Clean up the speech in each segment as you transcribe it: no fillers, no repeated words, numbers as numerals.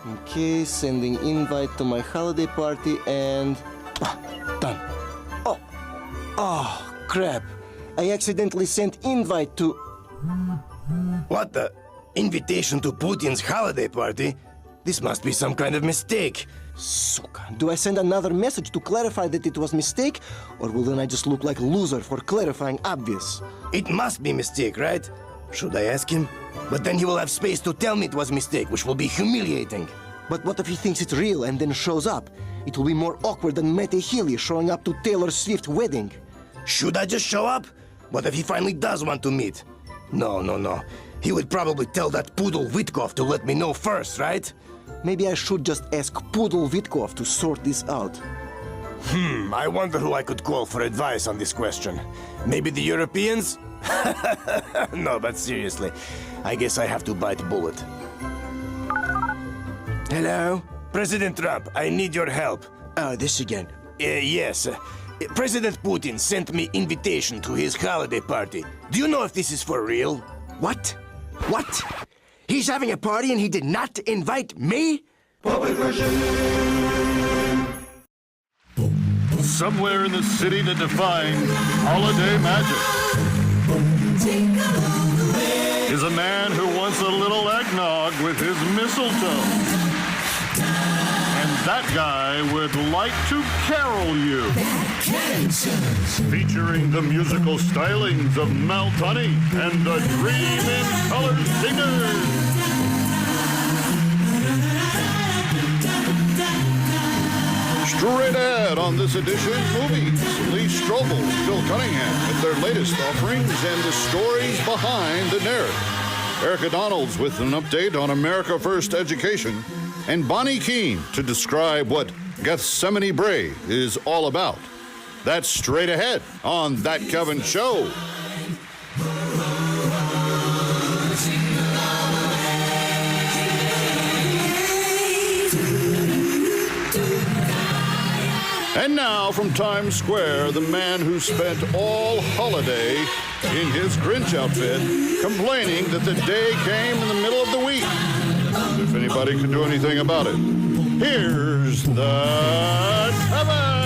Okay, sending invite to my holiday party and... done. Oh, crap. I accidentally sent invite to... What the? Invitation to Putin's holiday party? This must be some kind of mistake. Suka. Do I send another message to clarify that it was mistake? Or will then I just look like a loser for clarifying obvious? It must be mistake, right? Should I ask him? But then he will have space to tell me it was mistake, which will be humiliating. But what if he thinks it's real and then shows up? It will be more awkward than Mette Healy showing up to Taylor Swift's wedding. Should I just show up? What if he finally does want to meet? No. He would probably tell that Poodle Witkov to let me know first, right? Maybe I should just ask Poodle Witkov to sort this out. I wonder who I could call for advice on this question. Maybe the Europeans? No, but seriously, I guess I have to bite bullet. Hello? President Trump, I need your help. Oh, this again. Yes. President Putin sent me invitation to his holiday party. Do you know if this is for real? What? He's having a party and he did not invite me? Somewhere in the city that defined holiday magic is a man who wants a little eggnog with his mistletoe. And that guy would like to carol you. Featuring the musical stylings of Mel Tunney and the Dream in Color Singers. Straight ahead on this edition, movies. Lee Strobel and Bill Cunningham with their latest offerings and the stories behind the narrative. Erica Donalds with an update on America First Education. And Bonnie Keene to describe what Gethsemane Bray is all about. That's straight ahead on That Kevin Show. And now from Times Square, the man who spent all holiday in his Grinch outfit, complaining that the day came in the middle of the week. If anybody can do anything about it, here's the Kevin.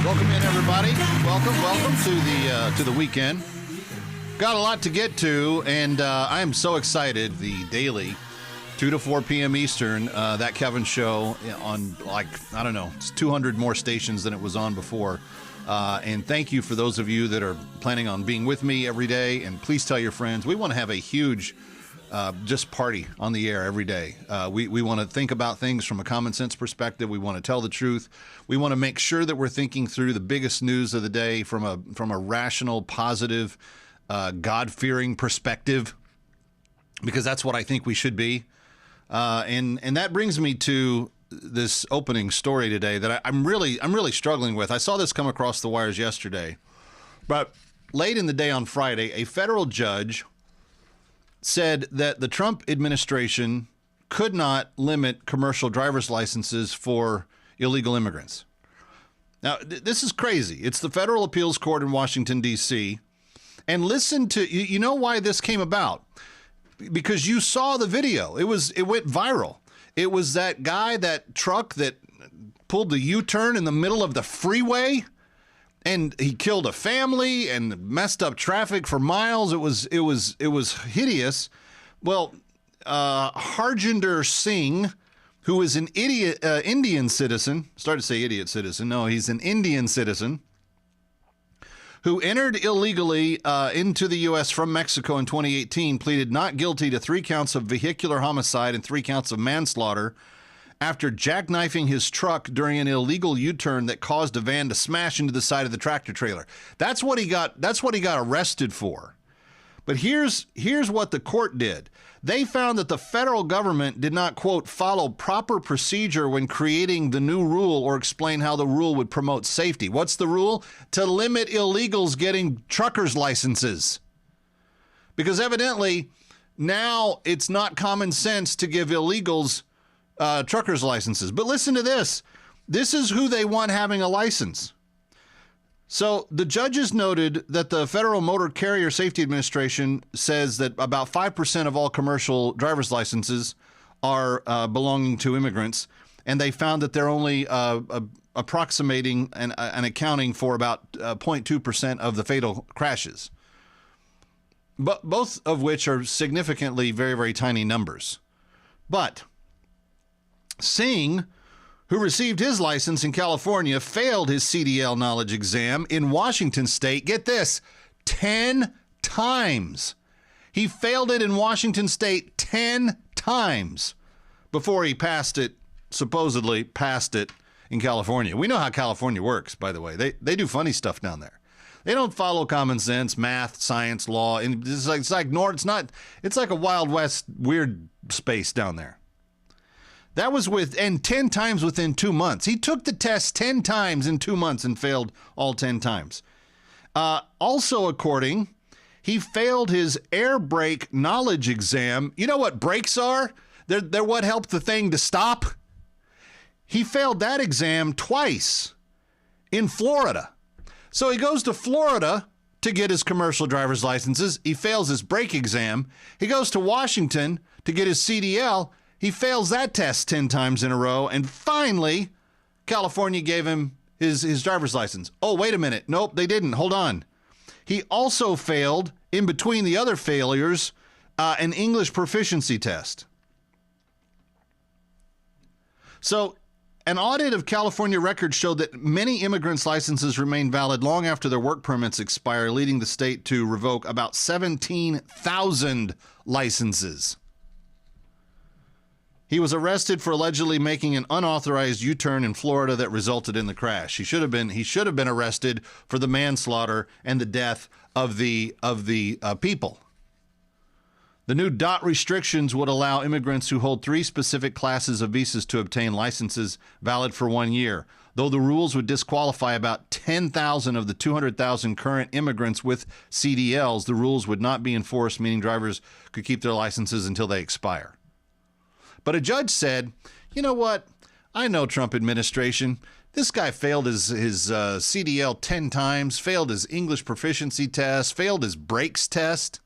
Welcome in, everybody. Welcome to the weekend. Got a lot to get to, and I am so excited. The daily, 2 to 4 p.m. Eastern, That Kevin Show on, I don't know, it's 200 more stations than it was on before. And thank you for those of you that are planning on being with me every day. And please tell your friends. We want to have a huge just party on the air every day. We want to think about things from a common sense perspective. We want to tell the truth. We want to make sure that we're thinking through the biggest news of the day from a rational, positive, God-fearing perspective, because that's what I think we should be. And that brings me to this opening story today that I'm really struggling with. I saw this come across the wires yesterday, but late in the day on Friday, a federal judge said that the Trump administration could not limit commercial driver's licenses for illegal immigrants. Now, this is crazy. It's the Federal Appeals Court in Washington, D.C. And listen to, you know why this came about? Because you saw the video. It went viral. It was that guy, that truck that pulled the U-turn in the middle of the freeway, and he killed a family and messed up traffic for miles. It was hideous. Well, Harjinder Singh, who is an Indian citizen, started to say idiot citizen. No, he's an Indian citizen who entered illegally into the U.S. from Mexico in 2018, pleaded not guilty to 3 counts of vehicular homicide and 3 counts of manslaughter after jackknifing his truck during an illegal U-turn that caused a van to smash into the side of the tractor trailer. That's what he got arrested for. But here's what the court did. They found that the federal government did not, quote, follow proper procedure when creating the new rule or explain how the rule would promote safety. What's the rule? To limit illegals getting truckers' licenses. Because evidently now it's not common sense to give illegals truckers' licenses. But listen to this. This is who they want having a license. So the judges noted that the Federal Motor Carrier Safety Administration says that about 5% of all commercial driver's licenses are belonging to immigrants, and they found that they're only approximating and accounting for about 0.2% of the fatal crashes, but both of which are significantly very, very tiny numbers. But Singh, who received his license in California, failed his CDL knowledge exam in Washington state, get this, 10 times. He failed it in Washington state 10 times before he supposedly passed it in California. We know how California works, by the way. They do funny stuff down there. They don't follow common sense, math, science, law. And it's like a Wild West weird space down there. That was 10 times within 2 months. He took the test 10 times in 2 months and failed all 10 times. He failed his air brake knowledge exam. You know what brakes are? They're what help the thing to stop. He failed that exam twice in Florida. So he goes to Florida to get his commercial driver's licenses. He fails his brake exam. He goes to Washington to get his CDL. He fails that test 10 times in a row. And finally, California gave him his driver's license. Oh, wait a minute. Nope, they didn't. Hold on. He also failed, in between the other failures, an English proficiency test. So an audit of California records showed that many immigrants' licenses remain valid long after their work permits expire, leading the state to revoke about 17,000 licenses. He was arrested for allegedly making an unauthorized U-turn in Florida that resulted in the crash. He should have been arrested for the manslaughter and the death of the people. The new DOT restrictions would allow immigrants who hold 3 specific classes of visas to obtain licenses valid for 1 year, though the rules would disqualify about 10,000 of the 200,000 current immigrants with CDLs. The rules would not be enforced, meaning drivers could keep their licenses until they expire. But a judge said, you know what? I know Trump administration. This guy failed his CDL 10 times, failed his English proficiency test, failed his brakes test.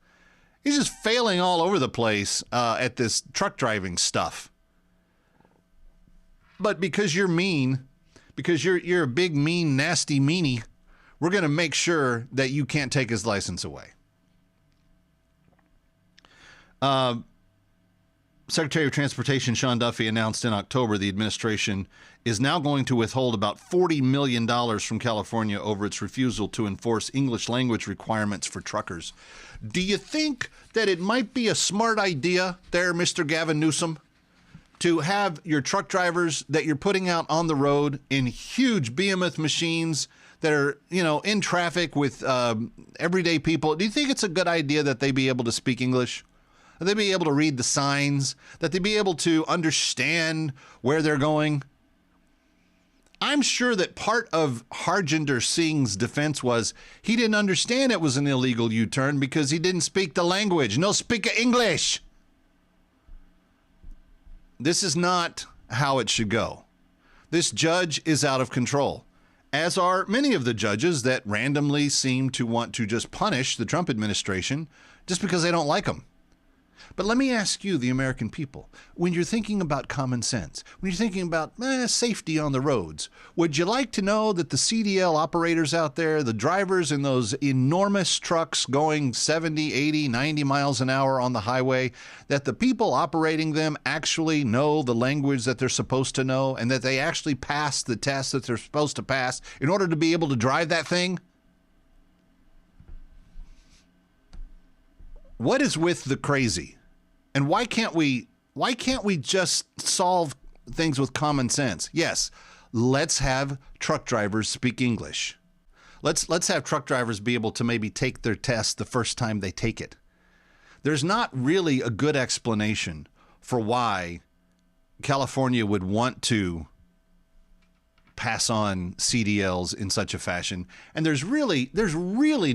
He's just failing all over the place at this truck driving stuff. But because you're mean, because you're a big, mean, nasty meanie, we're going to make sure that you can't take his license away. Secretary of Transportation Sean Duffy announced in October the administration is now going to withhold about $40 million from California over its refusal to enforce English language requirements for truckers. Do you think that it might be a smart idea there, Mr. Gavin Newsom, to have your truck drivers that you're putting out on the road in huge behemoth machines that are, in traffic with everyday people? Do you think it's a good idea that they be able to speak English? That they be able to read the signs, that they be able to understand where they're going? I'm sure that part of Harjinder Singh's defense was he didn't understand it was an illegal U-turn because he didn't speak the language. No speak English. This is not how it should go. This judge is out of control, as are many of the judges that randomly seem to want to just punish the Trump administration just because they don't like them. But let me ask you, the American people, when you're thinking about common sense, when you're thinking about safety on the roads, would you like to know that the CDL operators out there, the drivers in those enormous trucks going 70, 80, 90 miles an hour on the highway, that the people operating them actually know the language that they're supposed to know and that they actually pass the test that they're supposed to pass in order to be able to drive that thing? What is with the crazy? And why can't we just solve things with common sense? Yes, let's have truck drivers speak English. Let's have truck drivers be able to maybe take their test the first time they take it. There's not really a good explanation for why California would want to pass on CDLs in such a fashion. And there's really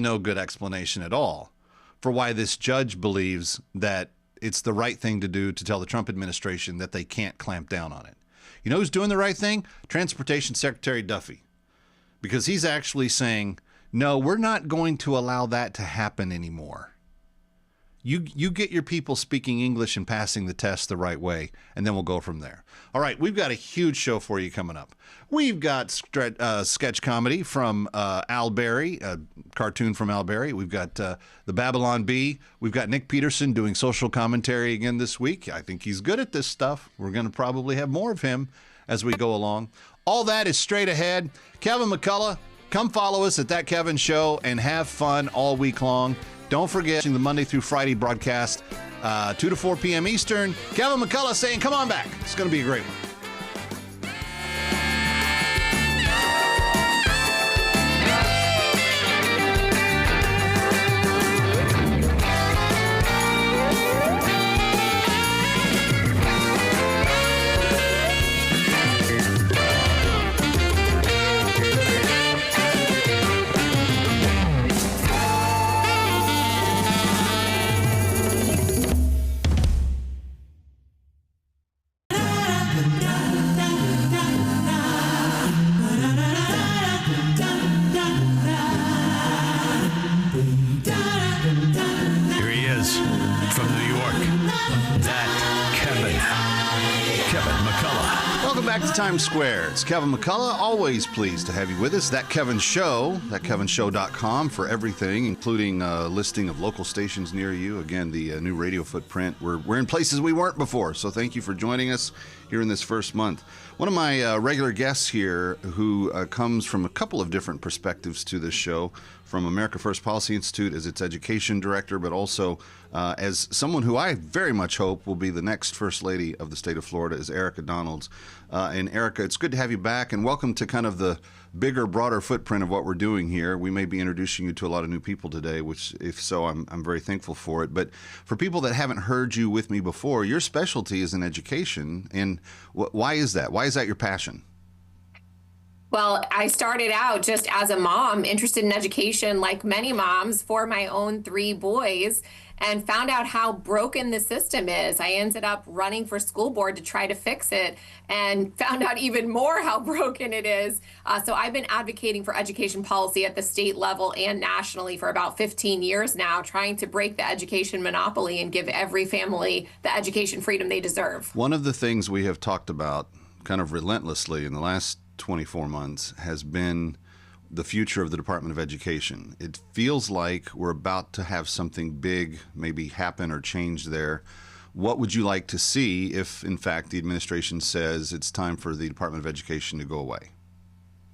no good explanation at all for why this judge believes that it's the right thing to do to tell the Trump administration that they can't clamp down on it. You know who's doing the right thing? Transportation Secretary Duffy. because he's actually saying, no, we're not going to allow that to happen anymore. You get your people speaking English and passing the test the right way, and then we'll go from there. All right, we've got a huge show for you coming up. We've got sketch comedy from Al Berry, a cartoon from Al Berry. We've got the Babylon Bee. We've got Nick Peterson doing social commentary again this week. I think he's good at this stuff. We're going to probably have more of him as we go along. All that is straight ahead. Kevin McCullough, come follow us at That Kevin Show and have fun all week long. Don't forget the Monday through Friday broadcast, 2 to 4 p.m. Eastern. Kevin McCullough saying, come on back. It's going to be a great one. Times Square. It's Kevin McCullough. Always pleased to have you with us. That Kevin Show, thatkevinshow.com for everything, including a listing of local stations near you. Again, the new radio footprint. We're in places we weren't before, so thank you for joining us here in this first month. One of my regular guests here who comes from a couple of different perspectives to this show, from America First Policy Institute as its education director, but also as someone who I very much hope will be the next First Lady of the state of Florida, is Erica Donalds. And Erica, it's good to have you back, and welcome to kind of the bigger, broader footprint of what we're doing here. We may be introducing you to a lot of new people today, which, if so, I'm very thankful for it. But for people that haven't heard you with me before, your specialty is in education, and why is that? Why is that your passion? Well, I started out just as a mom, interested in education, like many moms, for my own 3 boys, and found out how broken the system is. I ended up running for school board to try to fix it, and found out even more how broken it is. So I've been advocating for education policy at the state level and nationally for about 15 years now, trying to break the education monopoly and give every family the education freedom they deserve. One of the things we have talked about kind of relentlessly in the last 24 months has been the future of the Department of Education. It feels like we're about to have something big maybe happen or change there. What would you like to see if, in fact, the administration says it's time for the Department of Education to go away?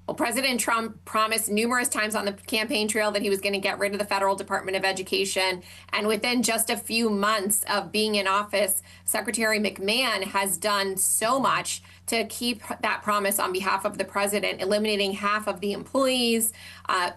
Well, President Trump promised numerous times on the campaign trail that he was going to get rid of the Federal Department of Education. And within just a few months of being in office, Secretary McMahon has done so much to keep that promise on behalf of the president, eliminating half of the employees,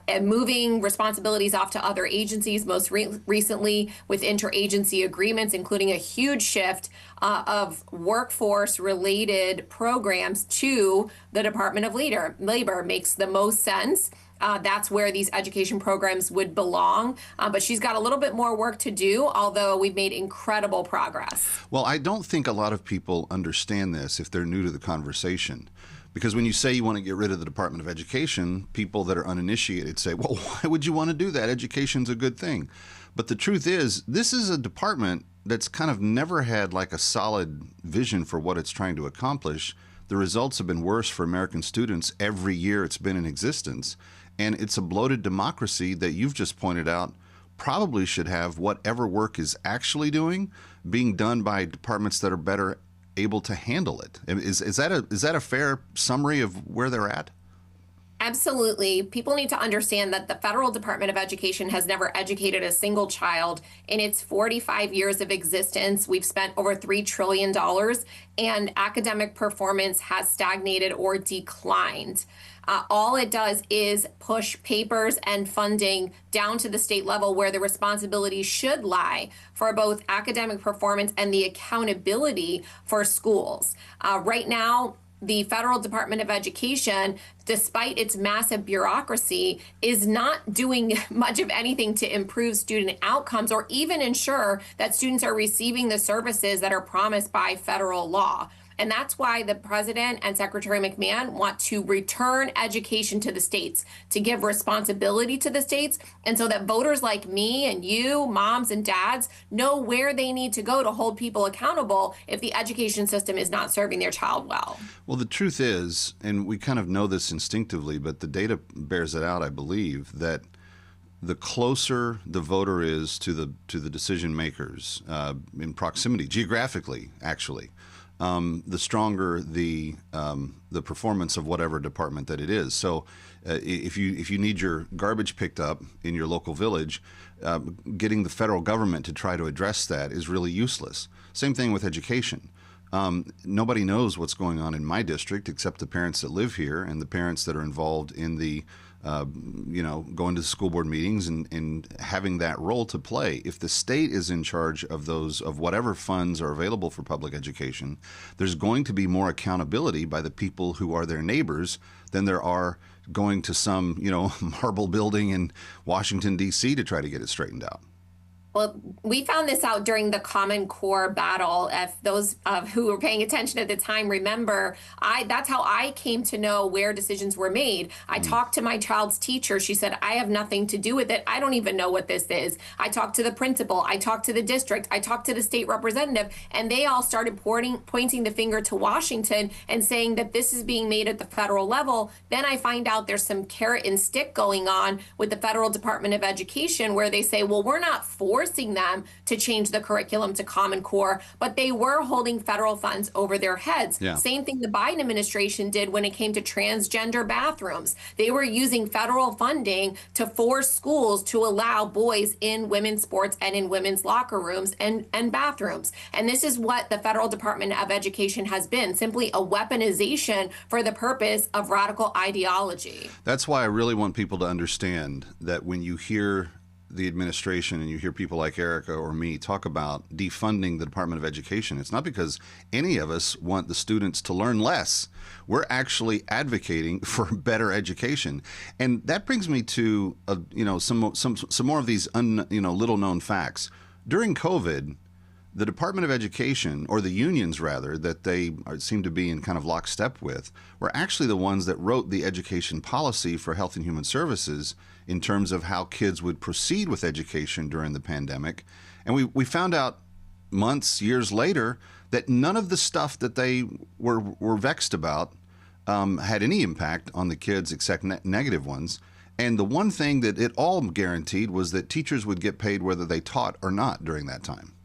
and moving responsibilities off to other agencies, most recently with interagency agreements, including a huge shift of workforce-related programs to the Department of Labor. Makes the most sense. That's where these education programs would belong. But she's got a little bit more work to do, although we've made incredible progress. Well, I don't think a lot of people understand this if they're new to the conversation. Because when you say you want to get rid of the Department of Education, people that are uninitiated say, well, why would you want to do that? Education's a good thing. But the truth is, this is a department that's kind of never had like a solid vision for what it's trying to accomplish. The results have been worse for American students every year it's been in existence. And it's a bloated democracy that you've just pointed out probably should have whatever work is actually doing being done by departments that are better able to handle it. Is that a fair summary of where they're at? Absolutely. People need to understand that the Federal Department of Education has never educated a single child in its 45 years of existence. We've spent over $3 trillion, and academic performance has stagnated or declined. All it does is push papers and funding down to the state level where the responsibility should lie for both academic performance and the accountability for schools. Right now, the Federal Department of Education, despite its massive bureaucracy, is not doing much of anything to improve student outcomes or even ensure that students are receiving the services that are promised by federal law. And that's why the president and Secretary McMahon want to return education to the states, to give responsibility to the states, and so that voters like me and you, moms and dads, know where they need to go to hold people accountable if the education system is not serving their child well. Well, the truth is, and we kind of know this instinctively, but the data bears it out, I believe, that the closer the voter is to the decision makers in proximity, geographically, actually, the stronger the performance of whatever department that it is. So, if you need your garbage picked up in your local village, getting the federal government to try to address that is really useless. Same thing with education. Nobody knows what's going on in my district except the parents that live here and the parents that are involved in the going to the school board meetings and having that role to play. If the state is in charge of whatever funds are available for public education, there's going to be more accountability by the people who are their neighbors than there are going to some, marble building in Washington, D.C. to try to get it straightened out. Well, we found this out during the Common Core battle. If those who were paying attention at the time remember, that's how I came to know where decisions were made. I talked to my child's teacher. She said, I have nothing to do with it. I don't even know what this is. I talked to the principal. I talked to the district. I talked to the state representative. And they all started pointing the finger to Washington and saying that this is being made at the federal level. Then I find out there's some carrot and stick going on with the Federal Department of Education where they say, well, we're not forcing them to change the curriculum to Common Core, but they were holding federal funds over their heads. Yeah. Same thing the Biden administration did when it came to transgender bathrooms. They were using federal funding to force schools to allow boys in women's sports and in women's locker rooms and bathrooms. And this is what the Federal Department of Education has been, simply a weaponization for the purpose of radical ideology. That's why I really want people to understand that when you hear the administration and you hear people like Erica or me talk about defunding the Department of Education, it's not because any of us want the students to learn less. We're actually advocating for better education. And that brings me to some more of these little known facts. During COVID, the Department of Education, or the unions rather, that they seem to be in kind of lockstep with, were actually the ones that wrote the education policy for Health and Human Services in terms of how kids would proceed with education during the pandemic. And we found out months, years later, that none of the stuff that they were vexed about had any impact on the kids except negative ones. And the one thing that it all guaranteed was that teachers would get paid whether they taught or not during that time.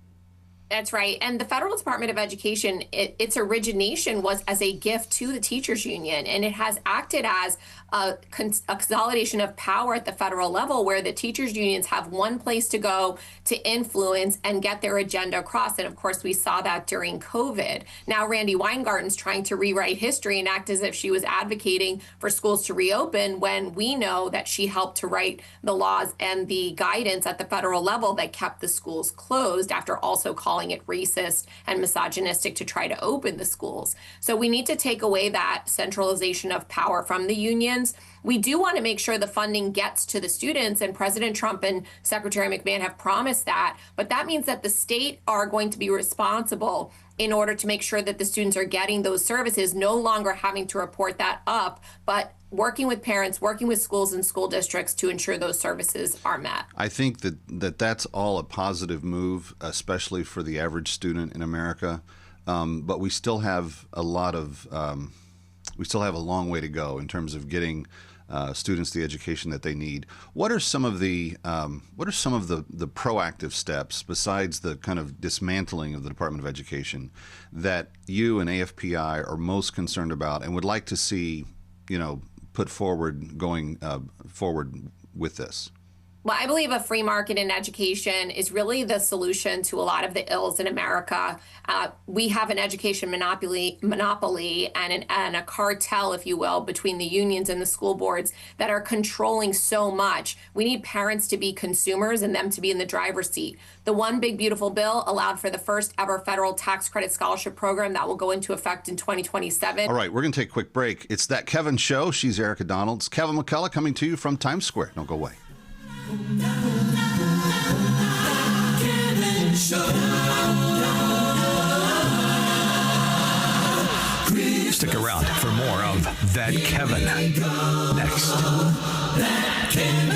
That's right. And the Federal Department of Education, its origination was as a gift to the teachers union, and it has acted as a consolidation of power at the federal level where the teachers unions have one place to go to influence and get their agenda across. And of course, we saw that during COVID. Now, Randi Weingarten's trying to rewrite history and act as if she was advocating for schools to reopen when we know that she helped to write the laws and the guidance at the federal level that kept the schools closed after also calling it racist and misogynistic to try to open the schools. So we need to take away that centralization of power from the unions. We do want to make sure the funding gets to the students, and President Trump and Secretary McMahon have promised that, but that means that the state are going to be responsible in order to make sure that the students are getting those services, no longer having to report that up, but working with parents, working with schools and school districts to ensure those services are met. I think that's all a positive move, especially for the average student in America. But we still have a long way to go in terms of getting students the education that they need. What are some of the proactive steps besides the kind of dismantling of the Department of Education that you and AFPI are most concerned about and would like to see, put forward going forward with this? Well, I believe a free market in education is really the solution to a lot of the ills in America. We have an education monopoly and a cartel, if you will, between the unions and the school boards that are controlling so much. We need parents to be consumers and them to be in the driver's seat. The One Big Beautiful Bill allowed for the first ever federal tax credit scholarship program that will go into effect in 2027. All right, we're going to take a quick break. It's That Kevin Show. She's Erica Donalds. Kevin McCullough coming to you from Times Square. Don't go away. Kevin Show. That Kevin. Next. That Kevin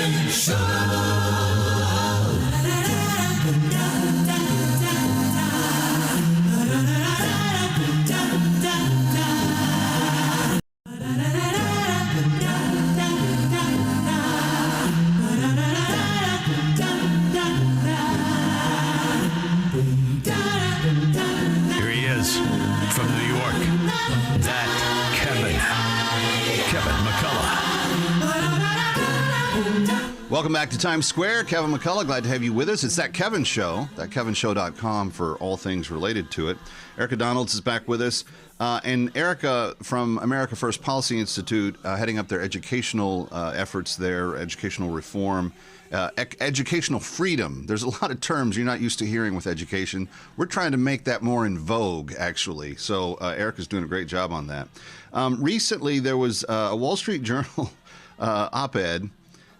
Here he is from New York. That Kevin McCullough. Welcome back to Times Square. Kevin McCullough, glad to have you with us. It's That Kevin Show, thatkevinshow.com for all things related to it. Erica Donalds is back with us. And Erica from America First Policy Institute, heading up their educational efforts there, educational reform, educational freedom. There's a lot of terms you're not used to hearing with education. We're trying to make that more in vogue, actually. So Erica's doing a great job on that. Recently, there was a Wall Street Journal op-ed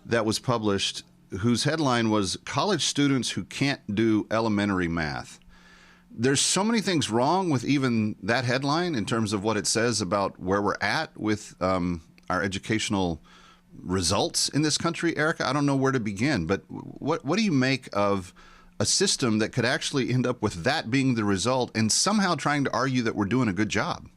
that was published whose headline was College Students Who Can't Do Elementary Math. There's so many things wrong with even that headline in terms of what it says about where we're at with our educational results in this country. Erica, I don't know where to begin, but what do you make of a system that could actually end up with that being the result and somehow trying to argue that we're doing a good job?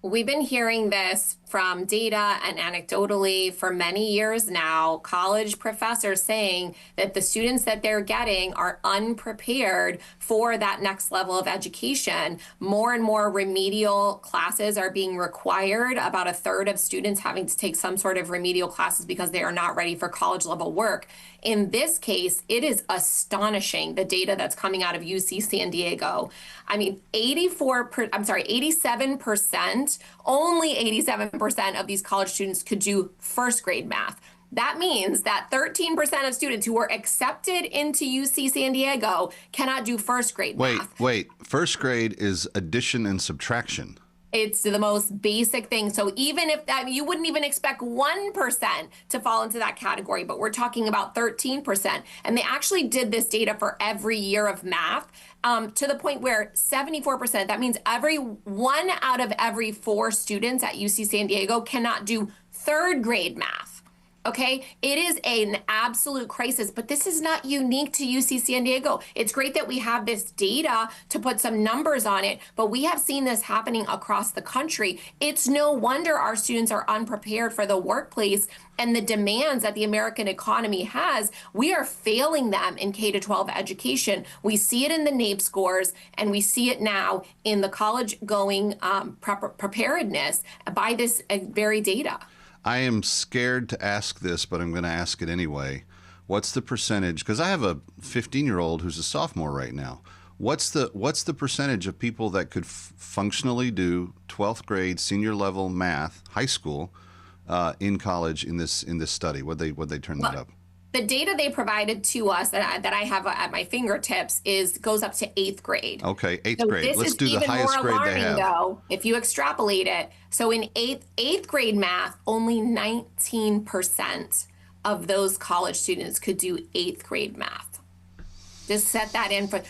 We've been hearing this from data and anecdotally for many years now, college professors saying that the students that they're getting are unprepared for that next level of education. More and more remedial classes are being required, about a third of students having to take some sort of remedial classes because they are not ready for college level work. In this case, it is astonishing, the data that's coming out of UC San Diego. I mean, 87%, only 87% of these college students could do first grade math. That means that 13% of students who were accepted into UC San Diego cannot do first grade math. Wait. First grade is addition and subtraction. It's the most basic thing. So even if that, you wouldn't even expect 1% to fall into that category, but we're talking about 13%. And they actually did this data for every year of math to the point where 74%, that means one out of every 4 students at UC San Diego cannot do third grade math. Okay, it is an absolute crisis, but this is not unique to UC San Diego. It's great that we have this data to put some numbers on it, but we have seen this happening across the country. It's no wonder our students are unprepared for the workplace and the demands that the American economy has. We are failing them in K-12 education. We see it in the NAEP scores, and we see it now in the college-going preparedness by this very data. I am scared to ask this, but I'm going to ask it anyway. What's the percentage? Because I have a 15-year-old who's a sophomore right now. What's the percentage of people that could functionally do 12th grade senior level math, high school, in college in this study? Would they turn that up? The data they provided to us that I have at my fingertips goes up to 8th grade. Okay, 8th grade. Let's do the highest grade they have. Though, if you extrapolate it, so in eighth grade math, only 19% of those college students could do 8th grade math. Just set that in for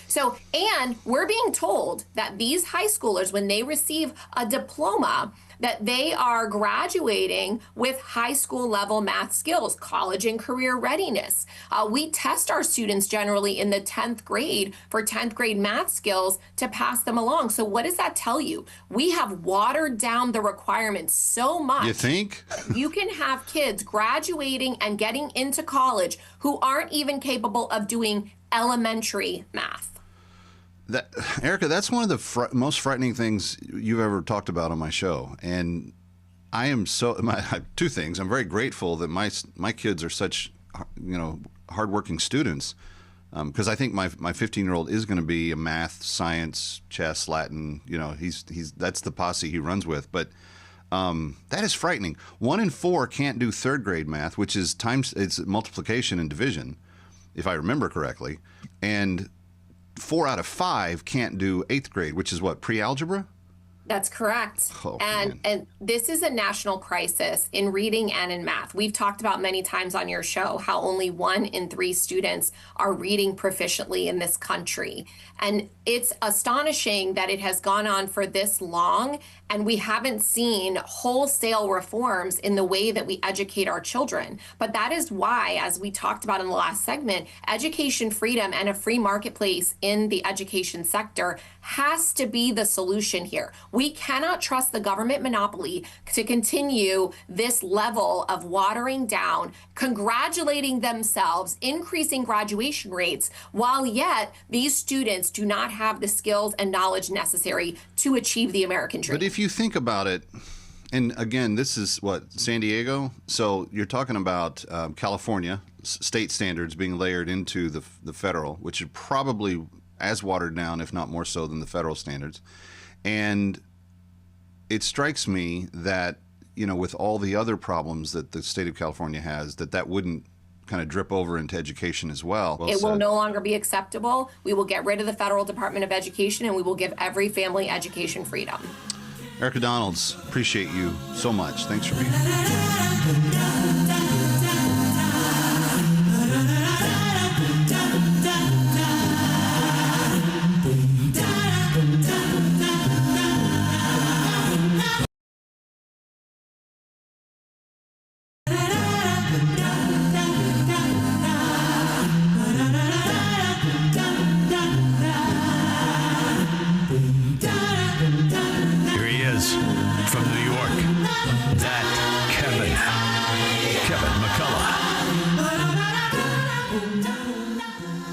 and we're being told that these high schoolers, when they receive a diploma, that they are graduating with high school level math skills, college and career readiness. We test our students generally in the 10th grade for 10th grade math skills to pass them along. So what does that tell you? We have watered down the requirements so much. You think? You can have kids graduating and getting into college who aren't even capable of doing elementary math. Erica, that's one of the most frightening things you've ever talked about on my show. And I am two things. I'm very grateful that my kids are such, hardworking students, because I think my 15-year-old is going to be a math, science, chess, Latin. That's the posse he runs with. But that is frightening. 1 in 4 can't do third grade math, which is it's multiplication and division, if I remember correctly, and 4 out of 5 can't do 8th grade, which is what, pre-algebra? That's correct. Oh, and man. and this is a national crisis in reading and in math. We've talked about many times on your show how only 1 in 3 students are reading proficiently in this country. And it's astonishing that it has gone on for this long and we haven't seen wholesale reforms in the way that we educate our children. But that is why, as we talked about in the last segment, education freedom and a free marketplace in the education sector has to be the solution here. We cannot trust the government monopoly to continue this level of watering down, congratulating themselves, increasing graduation rates, while yet these students do not have the skills and knowledge necessary to achieve the American dream. But if you think about it, and again, this is what, San Diego? So you're talking about California, state standards being layered into the federal, which is probably as watered down, if not more so, than the federal standards. And it strikes me that, with all the other problems that the state of California has, that wouldn't kind of drip over into education as well. It will no longer be acceptable. We will get rid of the Federal Department of Education and we will give every family education freedom. Erica Donalds, appreciate you so much. Thanks for being here. Here he is from New York. That Kevin McCullough.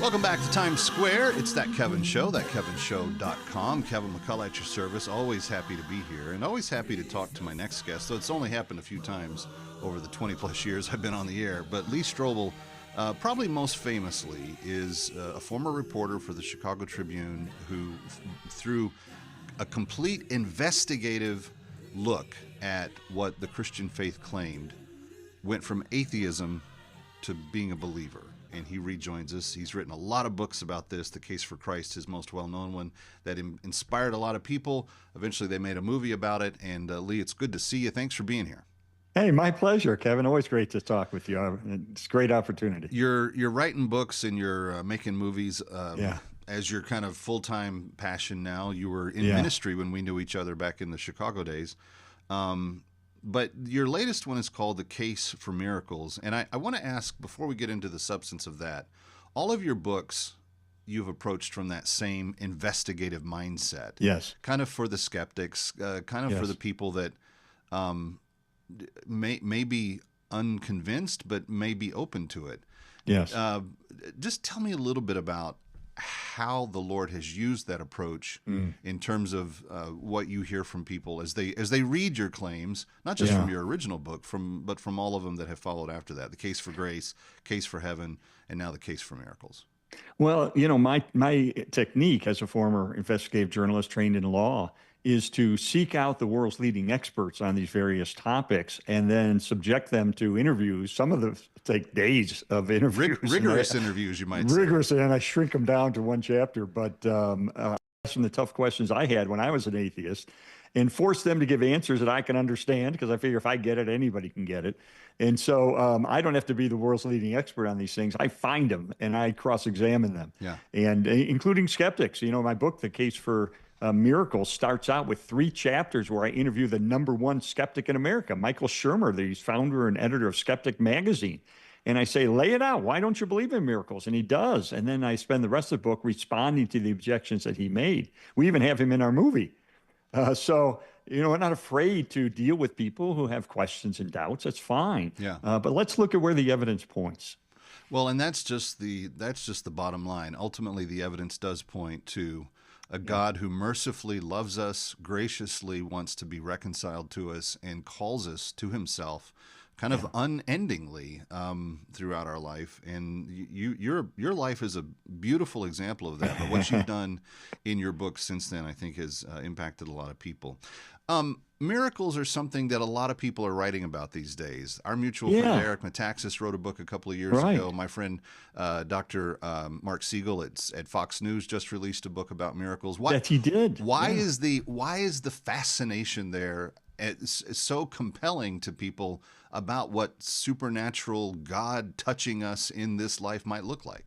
Welcome back to Times Square. It's That Kevin Show, thatkevinshow.com. Kevin McCullough at your service. Always happy to be here and always happy to talk to my next guest. So it's only happened a few times over the 20-plus years I've been on the air. But Lee Strobel, probably most famously, is a former reporter for the Chicago Tribune who, through a complete investigative look at what the Christian faith claimed, went from atheism to being a believer. And he rejoins us. He's written a lot of books about this. The Case for Christ, his most well-known one, that inspired a lot of people. Eventually, they made a movie about it. And Lee, it's good to see you. Thanks for being here. Hey, my pleasure, Kevin. Always great to talk with you. It's a great opportunity. You're writing books and you're making movies Yeah. as your kind of full-time passion now. You were in ministry when we knew each other back in the Chicago days. But your latest one is called The Case for Miracles. And I want to ask, before we get into the substance of that, all of your books you've approached from that same investigative mindset. Yes. Kind of for the skeptics, kind of for Yes. the people that may be unconvinced, but may be open to it. Yes. Just tell me a little bit about how the Lord has used that approach in terms of what you hear from people as they read your claims, not just from your original book, but from all of them that have followed after that. The Case for Grace, Case for Heaven, and now The Case for Miracles. Well, my technique as a former investigative journalist trained in law is to seek out the world's leading experts on these various topics and then subject them to interviews. Some of them take days of interviews. Rigorous interviews, you might say. Rigorous, and I shrink them down to one chapter. But ask them the tough questions I had when I was an atheist and force them to give answers that I can understand, because I figure if I get it, anybody can get it. And so I don't have to be the world's leading expert on these things. I find them and I cross-examine them. Yeah. And including skeptics. My book, The Case for Miracles, starts out with 3 chapters where I interview the #1 skeptic in America, Michael Shermer, the founder and editor of Skeptic Magazine. And I say, lay it out. Why don't you believe in miracles? And he does. And then I spend the rest of the book responding to the objections that he made. We even have him in our movie. So, we're not afraid to deal with people who have questions and doubts. That's fine. Yeah. But let's look at where the evidence points. Well, and that's just the bottom line. Ultimately, the evidence does point to a God who mercifully loves us, graciously wants to be reconciled to us, and calls us to himself kind of unendingly throughout our life. And your life is a beautiful example of that. But what you've done in your book since then, I think, has impacted a lot of people. miracles are something that a lot of people are writing about these days. Our mutual Yeah. friend Eric Metaxas wrote a book a couple of years Right. ago. My friend Dr. Mark Siegel at Fox News just released a book about miracles. That he did. Why Yeah. is the fascination there so compelling to people about what supernatural God touching us in this life might look like?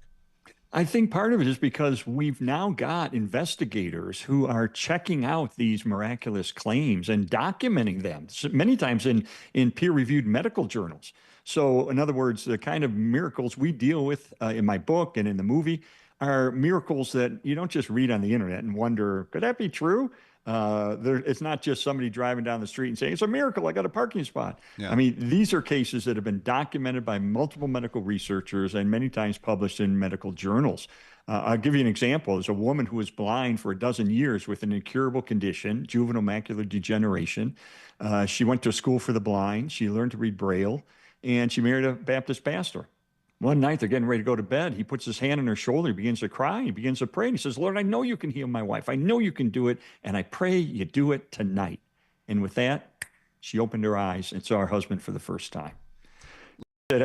I think part of it is because we've now got investigators who are checking out these miraculous claims and documenting them, many times in peer-reviewed medical journals. So, in other words, the kind of miracles we deal with in my book and in the movie are miracles that you don't just read on the internet and wonder, could that be true? It's not just somebody driving down the street and saying, it's a miracle, I got a parking spot. Yeah. I mean, these are cases that have been documented by multiple medical researchers and many times published in medical journals. I'll give you an example. There's a woman who was blind for 12 years with an incurable condition, juvenile macular degeneration. She went to a school for the blind. She learned to read Braille, and she married a Baptist pastor. One night, they're getting ready to go to bed. He puts his hand on her shoulder. He begins to cry. He begins to pray. And he says, Lord, I know you can heal my wife. I know you can do it. And I pray you do it tonight. And with that, she opened her eyes and saw her husband for the first time. That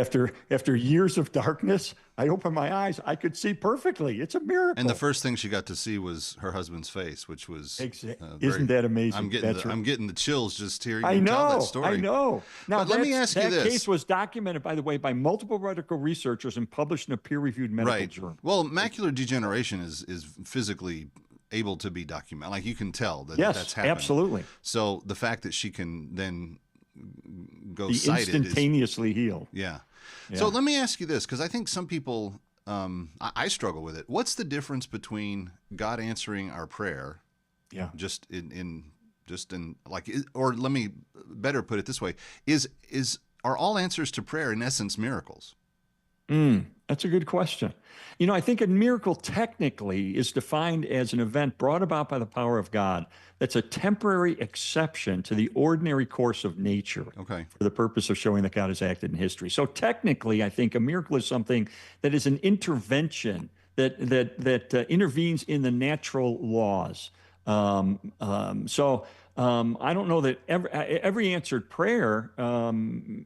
after years of darkness, I opened my eyes. I could see perfectly. It's a miracle. And the first thing she got to see was her husband's face, which was Isn't that amazing? I'm getting the chills just hearing I you tell know. that story. I know. Now, But let me ask you that this. case was documented, by the way, by multiple medical researchers and published in a peer-reviewed medical Right. journal. Well, macular degeneration is physically able to be documented. Like you can tell that Yes, that's happening. absolutely. So the fact that she can then go Be sighted is, instantaneously healed. yeah. Yeah. So let me ask you this, because I think some people, I struggle with it. What's the difference between God answering our prayer, Yeah. just in like, or let me better put it this way: are all answers to prayer in essence miracles? That's a good question. You know, I think a miracle technically is defined as an event brought about by the power of God that's a temporary exception to the ordinary course of nature. Okay. For the purpose of showing that God has acted in history. So technically, I think a miracle is something that is an intervention that intervenes in the natural laws. I don't know that every answered prayer,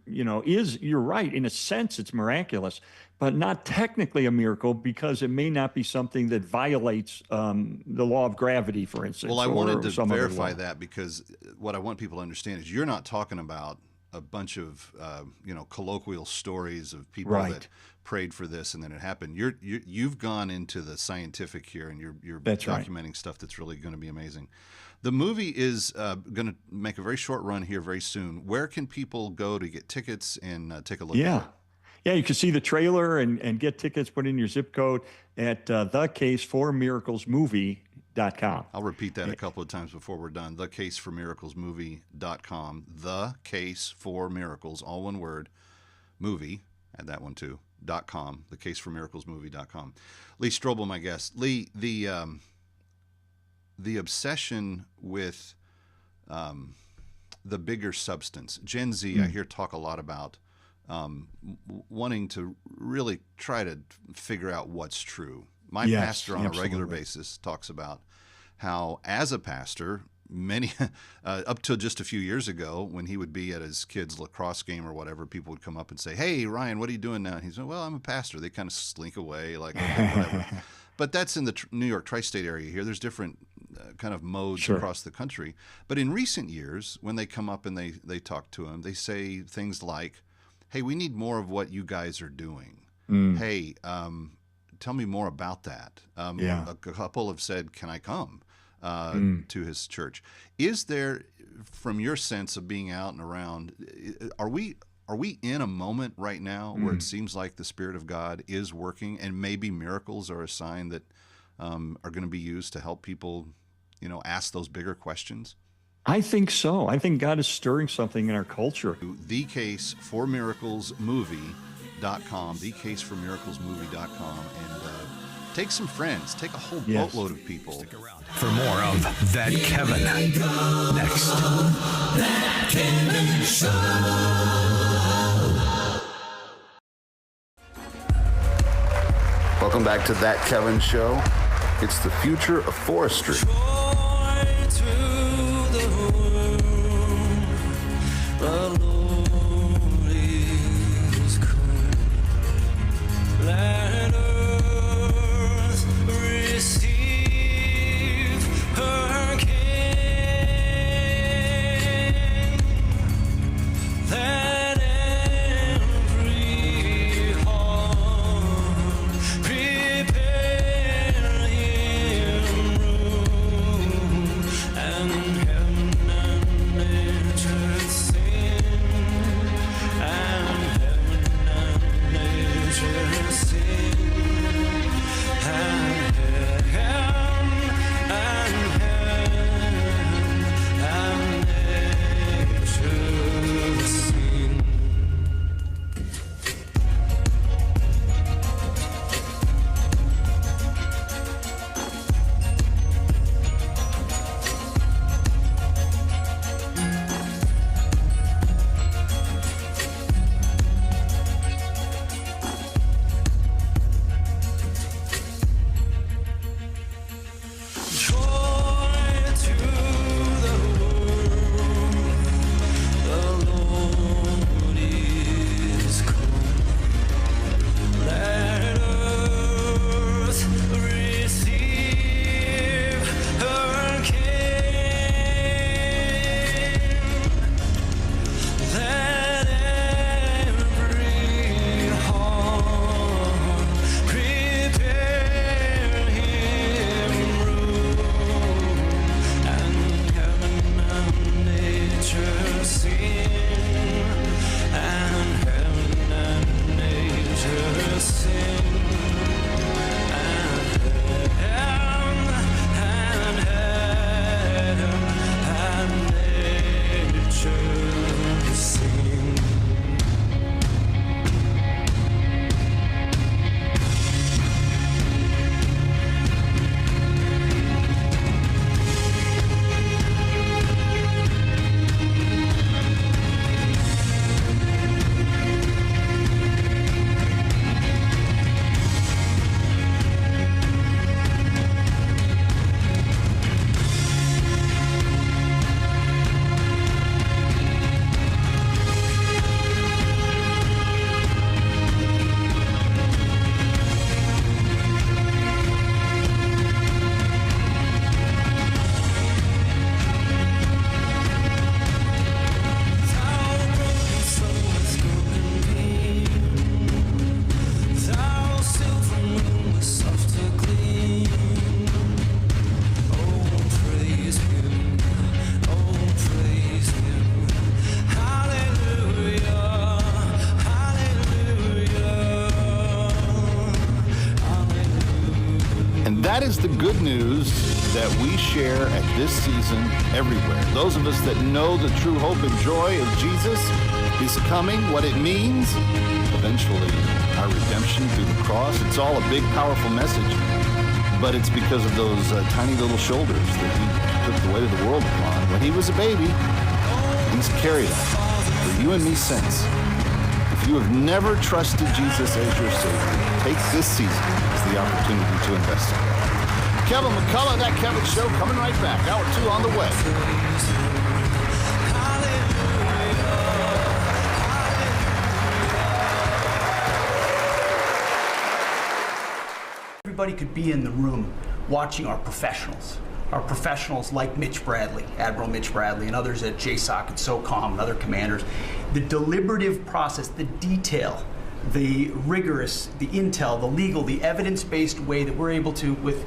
you're right. In a sense, it's miraculous, but not technically a miracle because it may not be something that violates the law of gravity, for instance. Well, I or wanted to some other verify law. that because what I want people to understand is you're not talking about a bunch of colloquial stories of people Right. that prayed for this and then it happened. You've gone into the scientific here, and you're That's right. documenting stuff that's really going to be amazing. The movie is going to make a very short run here very soon. Where can people go to get tickets and take a look at it? Yeah, you can see the trailer and get tickets, put in your zip code at thecaseformiraclesmovie.com. I'll repeat that a couple of times before we're done. Thecaseformiraclesmovie.com. The Case for Miracles, all one word, movie, add that one too, .com. Thecaseformiraclesmovie.com. Lee Strobel, my guest. Lee, the obsession with the bigger substance. Gen Z, I hear talk a lot about wanting to really try to figure out what's true. My Yes, pastor on a regular absolutely. basis talks about how, as a pastor, many up till just a few years ago, when he would be at his kid's lacrosse game or whatever, people would come up and say, "Hey, Ryan, what are you doing now?" And he's like, "Well, I'm a pastor." They kind of slink away, like, okay, whatever. But that's in the New York tri-state area here. There's different kind of modes Sure. across the country. But in recent years, when they come up and they talk to him, they say things like, "Hey, we need more of what you guys are doing. Hey, tell me more about that." Yeah. A couple have said, "Can I come to his church?" Is there, from your sense of being out and around, are we in a moment right now where it seems like the Spirit of God is working, and maybe miracles are a sign that are going to be used to help people, ask those bigger questions? I think so. I think God is stirring something in our culture. thecaseformiraclesmovie.com, thecaseformiraclesmovie.com, and take some friends, take a whole Yes. boatload of people. For more of That Kevin. Next. Welcome back to That Kevin Show. It's the future of forestry. that is the good news that we share at this season everywhere. Those of us that know the true hope and joy of Jesus is coming, what it means, eventually our redemption through the cross. It's all a big, powerful message, but it's because of those tiny little shoulders that he took the weight of the world upon. When he was a baby, he's carried us for you and me since. If you have never trusted Jesus as your Savior, take this season as the opportunity to invest in it. Kevin McCullough, That Kevin Show, coming right back. Hour 2 on the way. Everybody could be in the room watching our professionals like Mitch Bradley, Admiral Mitch Bradley, and others at JSOC and SOCOM and other commanders. The deliberative process, the detail, the rigorous, the intel, the legal, the evidence-based way that we're able to, with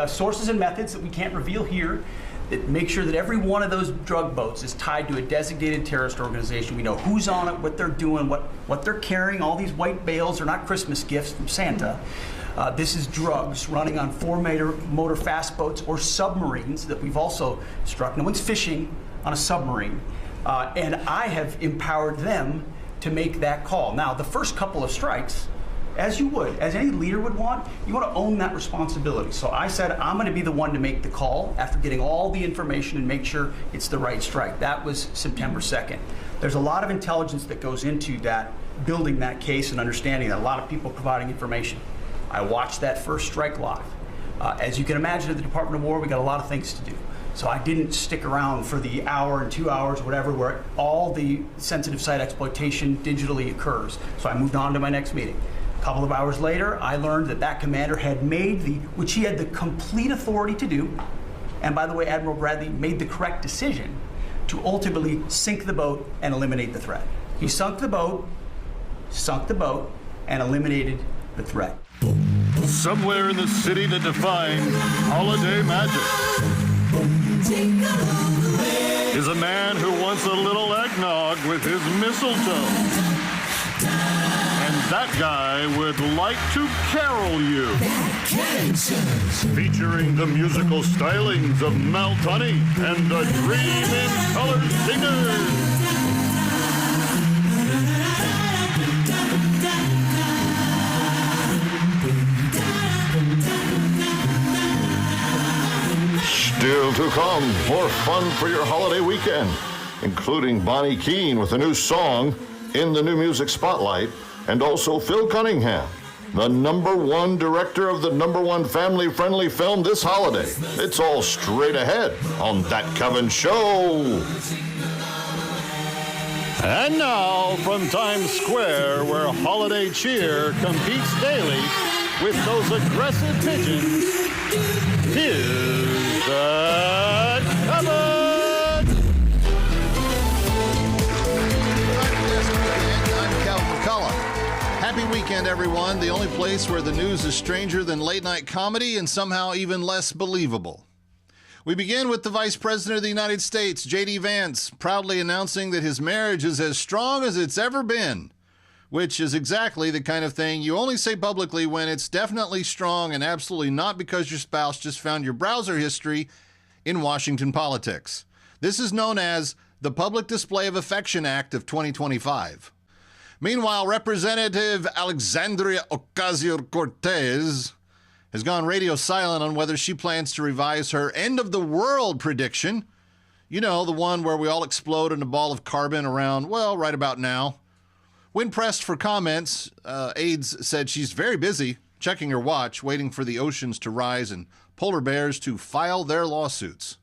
sources and methods that we can't reveal here, that make sure that every one of those drug boats is tied to a designated terrorist organization. We know who's on it, what they're doing, what they're carrying. All these white bales are not Christmas gifts from Santa. This is drugs running on 4-motor fast boats or submarines that we've also struck. No one's fishing on a submarine. And I have empowered them to make that call. Now, the first couple of strikes, as any leader would want, you want to own that responsibility. So I said, I'm going to be the one to make the call after getting all the information and make sure it's the right strike. That was September 2nd. There's a lot of intelligence that goes into that, building that case and understanding that, a lot of people providing information. I watched that first strike live. As you can imagine, at the Department of War, we got a lot of things to do. So I didn't stick around for the hour and 2 hours, whatever, where all the sensitive site exploitation digitally occurs. So I moved on to my next meeting. A couple of hours later, I learned that commander had made which he had the complete authority to do, and by the way, Admiral Bradley made the correct decision to ultimately sink the boat and eliminate the threat. He sunk the boat, and eliminated the threat. Somewhere in the city that defined holiday magic is a man who wants a little eggnog with his mistletoe. And that guy would like to carol you. Featuring the musical stylings of Mel Tunney and the Dream in Color Singers. Still to come, more fun for your holiday weekend, including Bonnie Keene with a new song in the New Music Spotlight, and also Phil Cunningham, the #1 director of the #1 family-friendly film this holiday. It's all straight ahead on That Kevin Show. And now, from Times Square, where holiday cheer competes daily with those aggressive pigeons, here's That Kevin! I'm Kevin McCullough. Happy weekend, everyone. The only place where the news is stranger than late-night comedy and somehow even less believable. We begin with the Vice President of the United States, J.D. Vance, proudly announcing that his marriage is as strong as it's ever been, which is exactly the kind of thing you only say publicly when it's definitely strong and absolutely not because your spouse just found your browser history in Washington politics. This is known as the Public Display of Affection Act of 2025. Meanwhile, Representative Alexandria Ocasio-Cortez has gone radio silent on whether she plans to revise her end-of-the-world prediction. You know, the one where we all explode in a ball of carbon around, well, right about now. When pressed for comments, aides said she's very busy checking her watch, waiting for the oceans to rise and polar bears to file their lawsuits.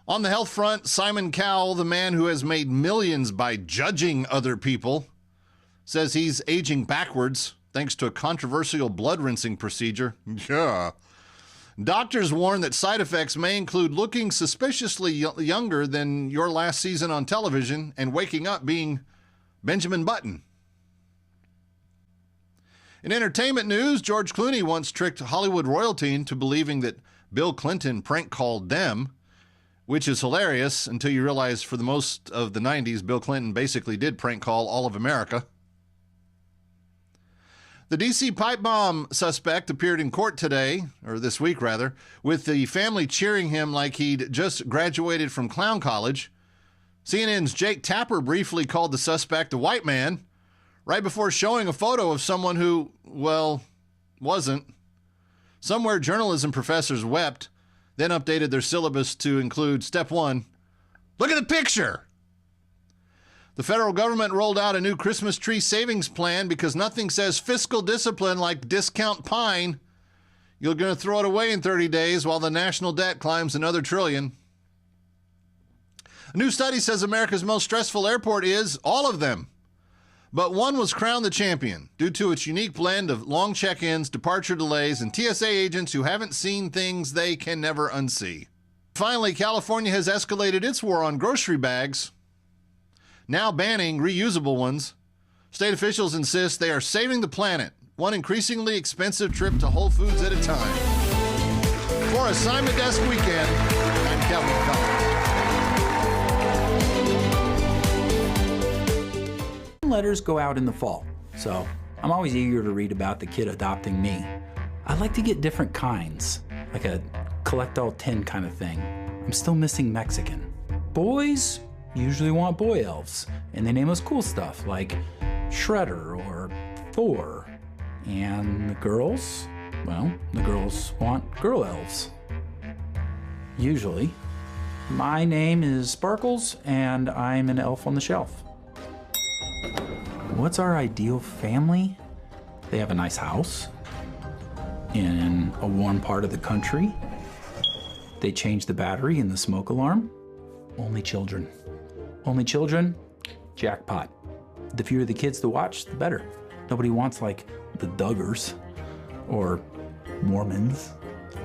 On the health front, Simon Cowell, the man who has made millions by judging other people, says he's aging backwards thanks to a controversial blood rinsing procedure. Yeah. Doctors warn that side effects may include looking suspiciously younger than your last season on television and waking up being Benjamin Button. In entertainment news, George Clooney once tricked Hollywood royalty into believing that Bill Clinton prank called them, which is hilarious until you realize for the most of the 90s, Bill Clinton basically did prank call all of America. The D.C. pipe bomb suspect appeared in court today, or this week rather, with the family cheering him like he'd just graduated from clown college. CNN's Jake Tapper briefly called the suspect a white man right before showing a photo of someone who, well, wasn't. Somewhere journalism professors wept, then updated their syllabus to include step 1, look at the picture. The federal government rolled out a new Christmas tree savings plan because nothing says fiscal discipline like discount pine. You're going to throw it away in 30 days while the national debt climbs another $1 trillion. A new study says America's most stressful airport is all of them. But one was crowned the champion due to its unique blend of long check-ins, departure delays, and TSA agents who haven't seen things they can never unsee. Finally, California has escalated its war on grocery bags, now banning reusable ones. State officials insist they are saving the planet, one increasingly expensive trip to Whole Foods at a time. For Assignment Desk Weekend, I'm Kevin McCullough. Letters go out in the fall, so I'm always eager to read about the kid adopting me. I like to get different kinds, like a collect all 10 kind of thing. I'm still missing Mexican. Boys usually want boy elves, and they name us cool stuff like Shredder or Thor. And the girls, well, the girls want girl elves. Usually. My name is Sparkles, and I'm an elf on the shelf. What's our ideal family? They have a nice house in a warm part of the country. They change the battery in the smoke alarm. Only children. Only children, jackpot. The fewer the kids to watch, the better. Nobody wants like the Duggars or Mormons.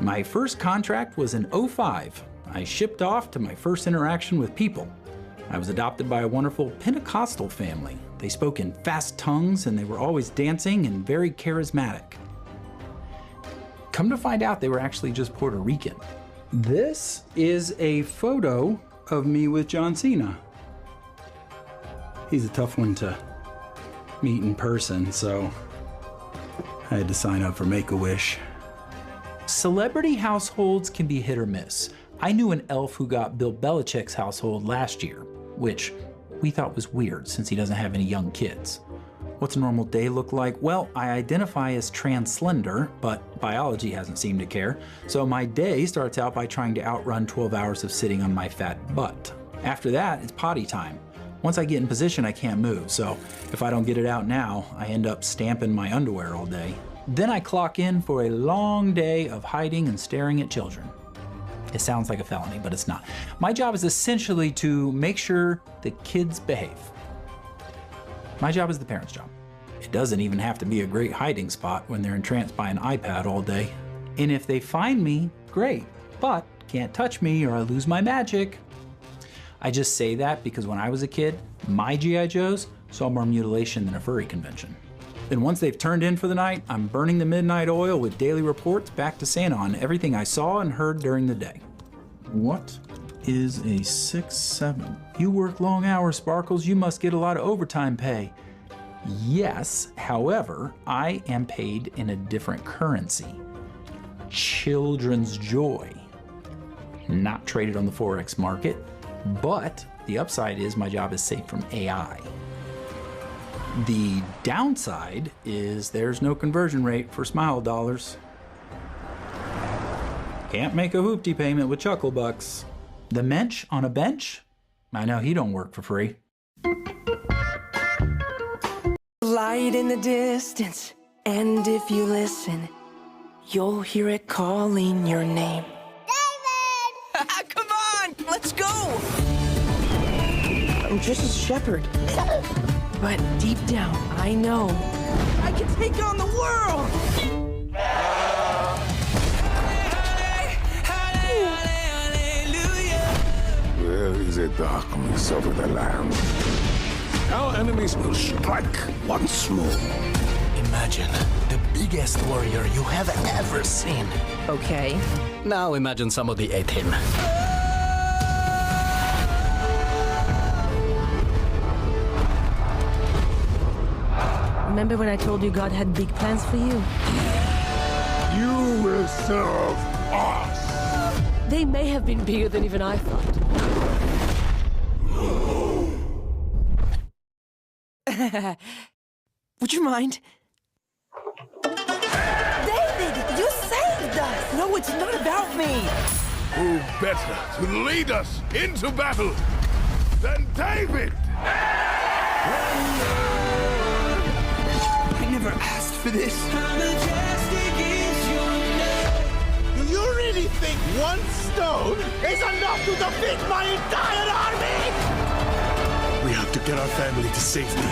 My first contract was in '05. I shipped off to my first interaction with people. I was adopted by a wonderful Pentecostal family. They spoke in fast tongues and they were always dancing and very charismatic. Come to find out, they were actually just Puerto Rican. This is a photo of me with John Cena. He's a tough one to meet in person, so I had to sign up for Make-A-Wish. Celebrity households can be hit or miss. I knew an elf who got Bill Belichick's household last year, which we thought was weird since he doesn't have any young kids. What's a normal day look like? Well, I identify as trans-slender, but biology hasn't seemed to care. So my day starts out by trying to outrun 12 hours of sitting on my fat butt. After that, it's potty time. Once I get in position, I can't move. So if I don't get it out now, I end up stamping my underwear all day. Then I clock in for a long day of hiding and staring at children. It sounds like a felony, but it's not. My job is essentially to make sure the kids behave. My job is the parent's job. It doesn't even have to be a great hiding spot when they're entranced by an iPad all day. And if they find me, great, but can't touch me or I lose my magic. I just say that because when I was a kid, my G.I. Joes saw more mutilation than a furry convention. Then once they've turned in for the night, I'm burning the midnight oil with daily reports back to Santa on everything I saw and heard during the day. What is a 6-7? You work long hours, Sparkles. You must get a lot of overtime pay. Yes, however, I am paid in a different currency. Children's joy. Not traded on the Forex market, but the upside is my job is safe from AI. The downside is there's no conversion rate for smile dollars. Can't make a hoopty payment with chuckle bucks. The mensch on a bench? I know he don't work for free. Light in the distance, and if you listen, you'll hear it calling your name. David! Come on, let's go! I'm just a shepherd. But deep down, I know I can take on the world! There is a darkness over the land. Our enemies will strike once more. Imagine the biggest warrior you have ever seen. Okay. Now imagine somebody ate him. Remember when I told you God had big plans for you? You will serve us. They may have been bigger than even I thought. Would you mind? David, you saved us! No, it's not about me! Who better to lead us into battle than David? I never asked for this. Do you really think one stone is enough to defeat my entire army? We have to get our family to safety.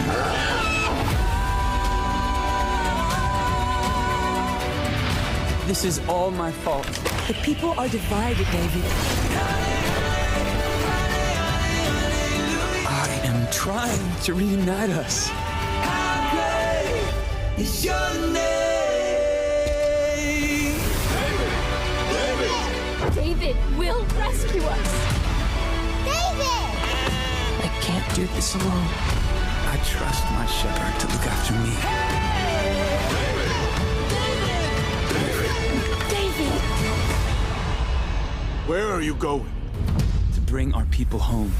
This is all my fault. The people are divided, David. I am trying to reunite us. Is your name? David will rescue us. David! I can't do this alone. I trust my shepherd to look after me. David! Where are you going? To bring our people home.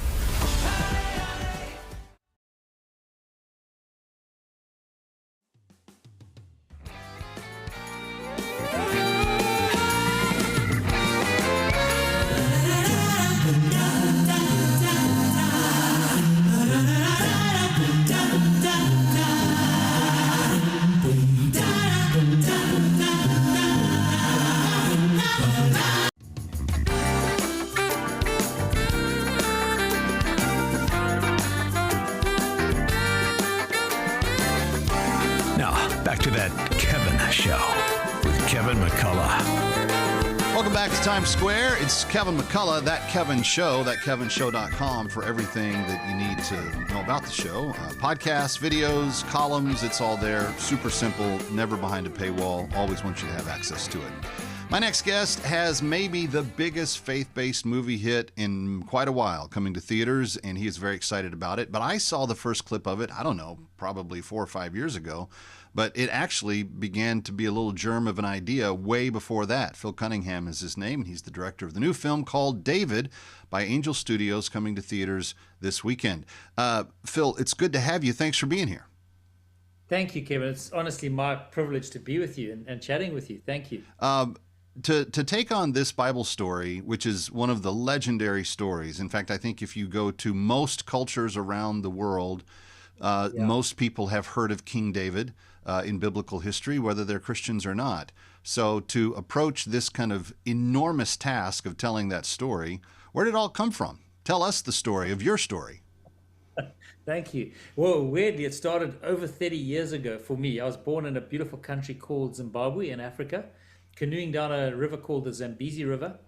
Now, back to that Kevin show with Kevin McCullough. Welcome back to Times Square. It's Kevin McCullough, That Kevin Show, thatkevinshow.com for everything that you need to know about the show. Podcasts, videos, columns, it's all there. Super simple, never behind a paywall. Always want you to have access to it. My next guest has maybe the biggest faith-based movie hit in quite a while coming to theaters, and he is very excited about it. But I saw the first clip of it, I don't know, probably 4 or 5 years ago. But it actually began to be a little germ of an idea way before that. Phil Cunningham is his name, and he's the director of the new film called David by Angel Studios, coming to theaters this weekend. Phil, it's good to have you. Thanks for being here. Thank you, Kevin. It's honestly my privilege to be with you and chatting with you. Thank you. To take on this Bible story, which is one of the legendary stories. In fact, I think if you go to most cultures around the world, most people have heard of King David in biblical history, whether they're Christians or not. So to approach this kind of enormous task of telling that story, where did it all come from? Tell us the story of your story. Thank you. Well, weirdly, it started over 30 years ago for me. I was born in a beautiful country called Zimbabwe in Africa, canoeing down a river called the Zambezi River.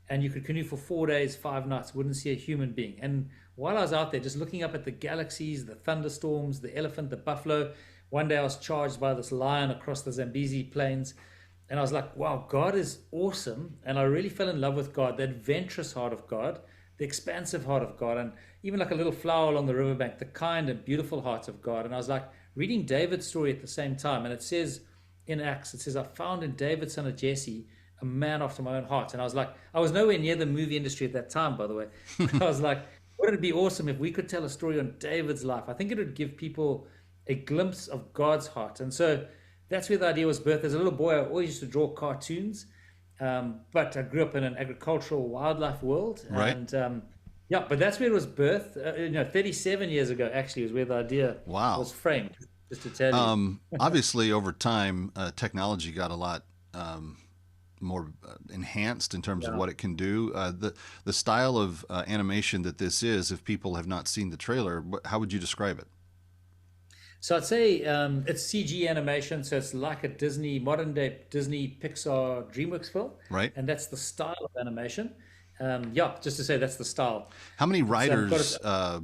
And you could canoe for 4 days, 5 nights, wouldn't see a human being. And while I was out there, just looking up at the galaxies, the thunderstorms, the elephant, the buffalo, one day I was charged by this lion across the Zambezi plains. And I was like, wow, God is awesome. And I really fell in love with God, the adventurous heart of God, the expansive heart of God, and even like a little flower along the riverbank, the kind and beautiful heart of God. And I was like reading David's story at the same time. And it says in Acts, it says, I found in David, son of Jesse, a man after my own heart. And I was like, I was nowhere near the movie industry at that time, by the way. I was like, wouldn't it be awesome if we could tell a story on David's life? I think it would give people a glimpse of God's heart. And so that's where the idea was birthed. As a little boy, I always used to draw cartoons, but I grew up in an agricultural wildlife world. Right. And yeah, but that's where it was birthed. 37 years ago, actually, was where the idea was framed, just to tell you. Obviously, over time, technology got a lot more enhanced in terms of what it can do. The style of animation that this is, if people have not seen the trailer, how would you describe it? So I'd say it's CG animation, so it's like a modern day Disney Pixar DreamWorks film. Right. And that's the style of animation. Just to say that's the style. How many writers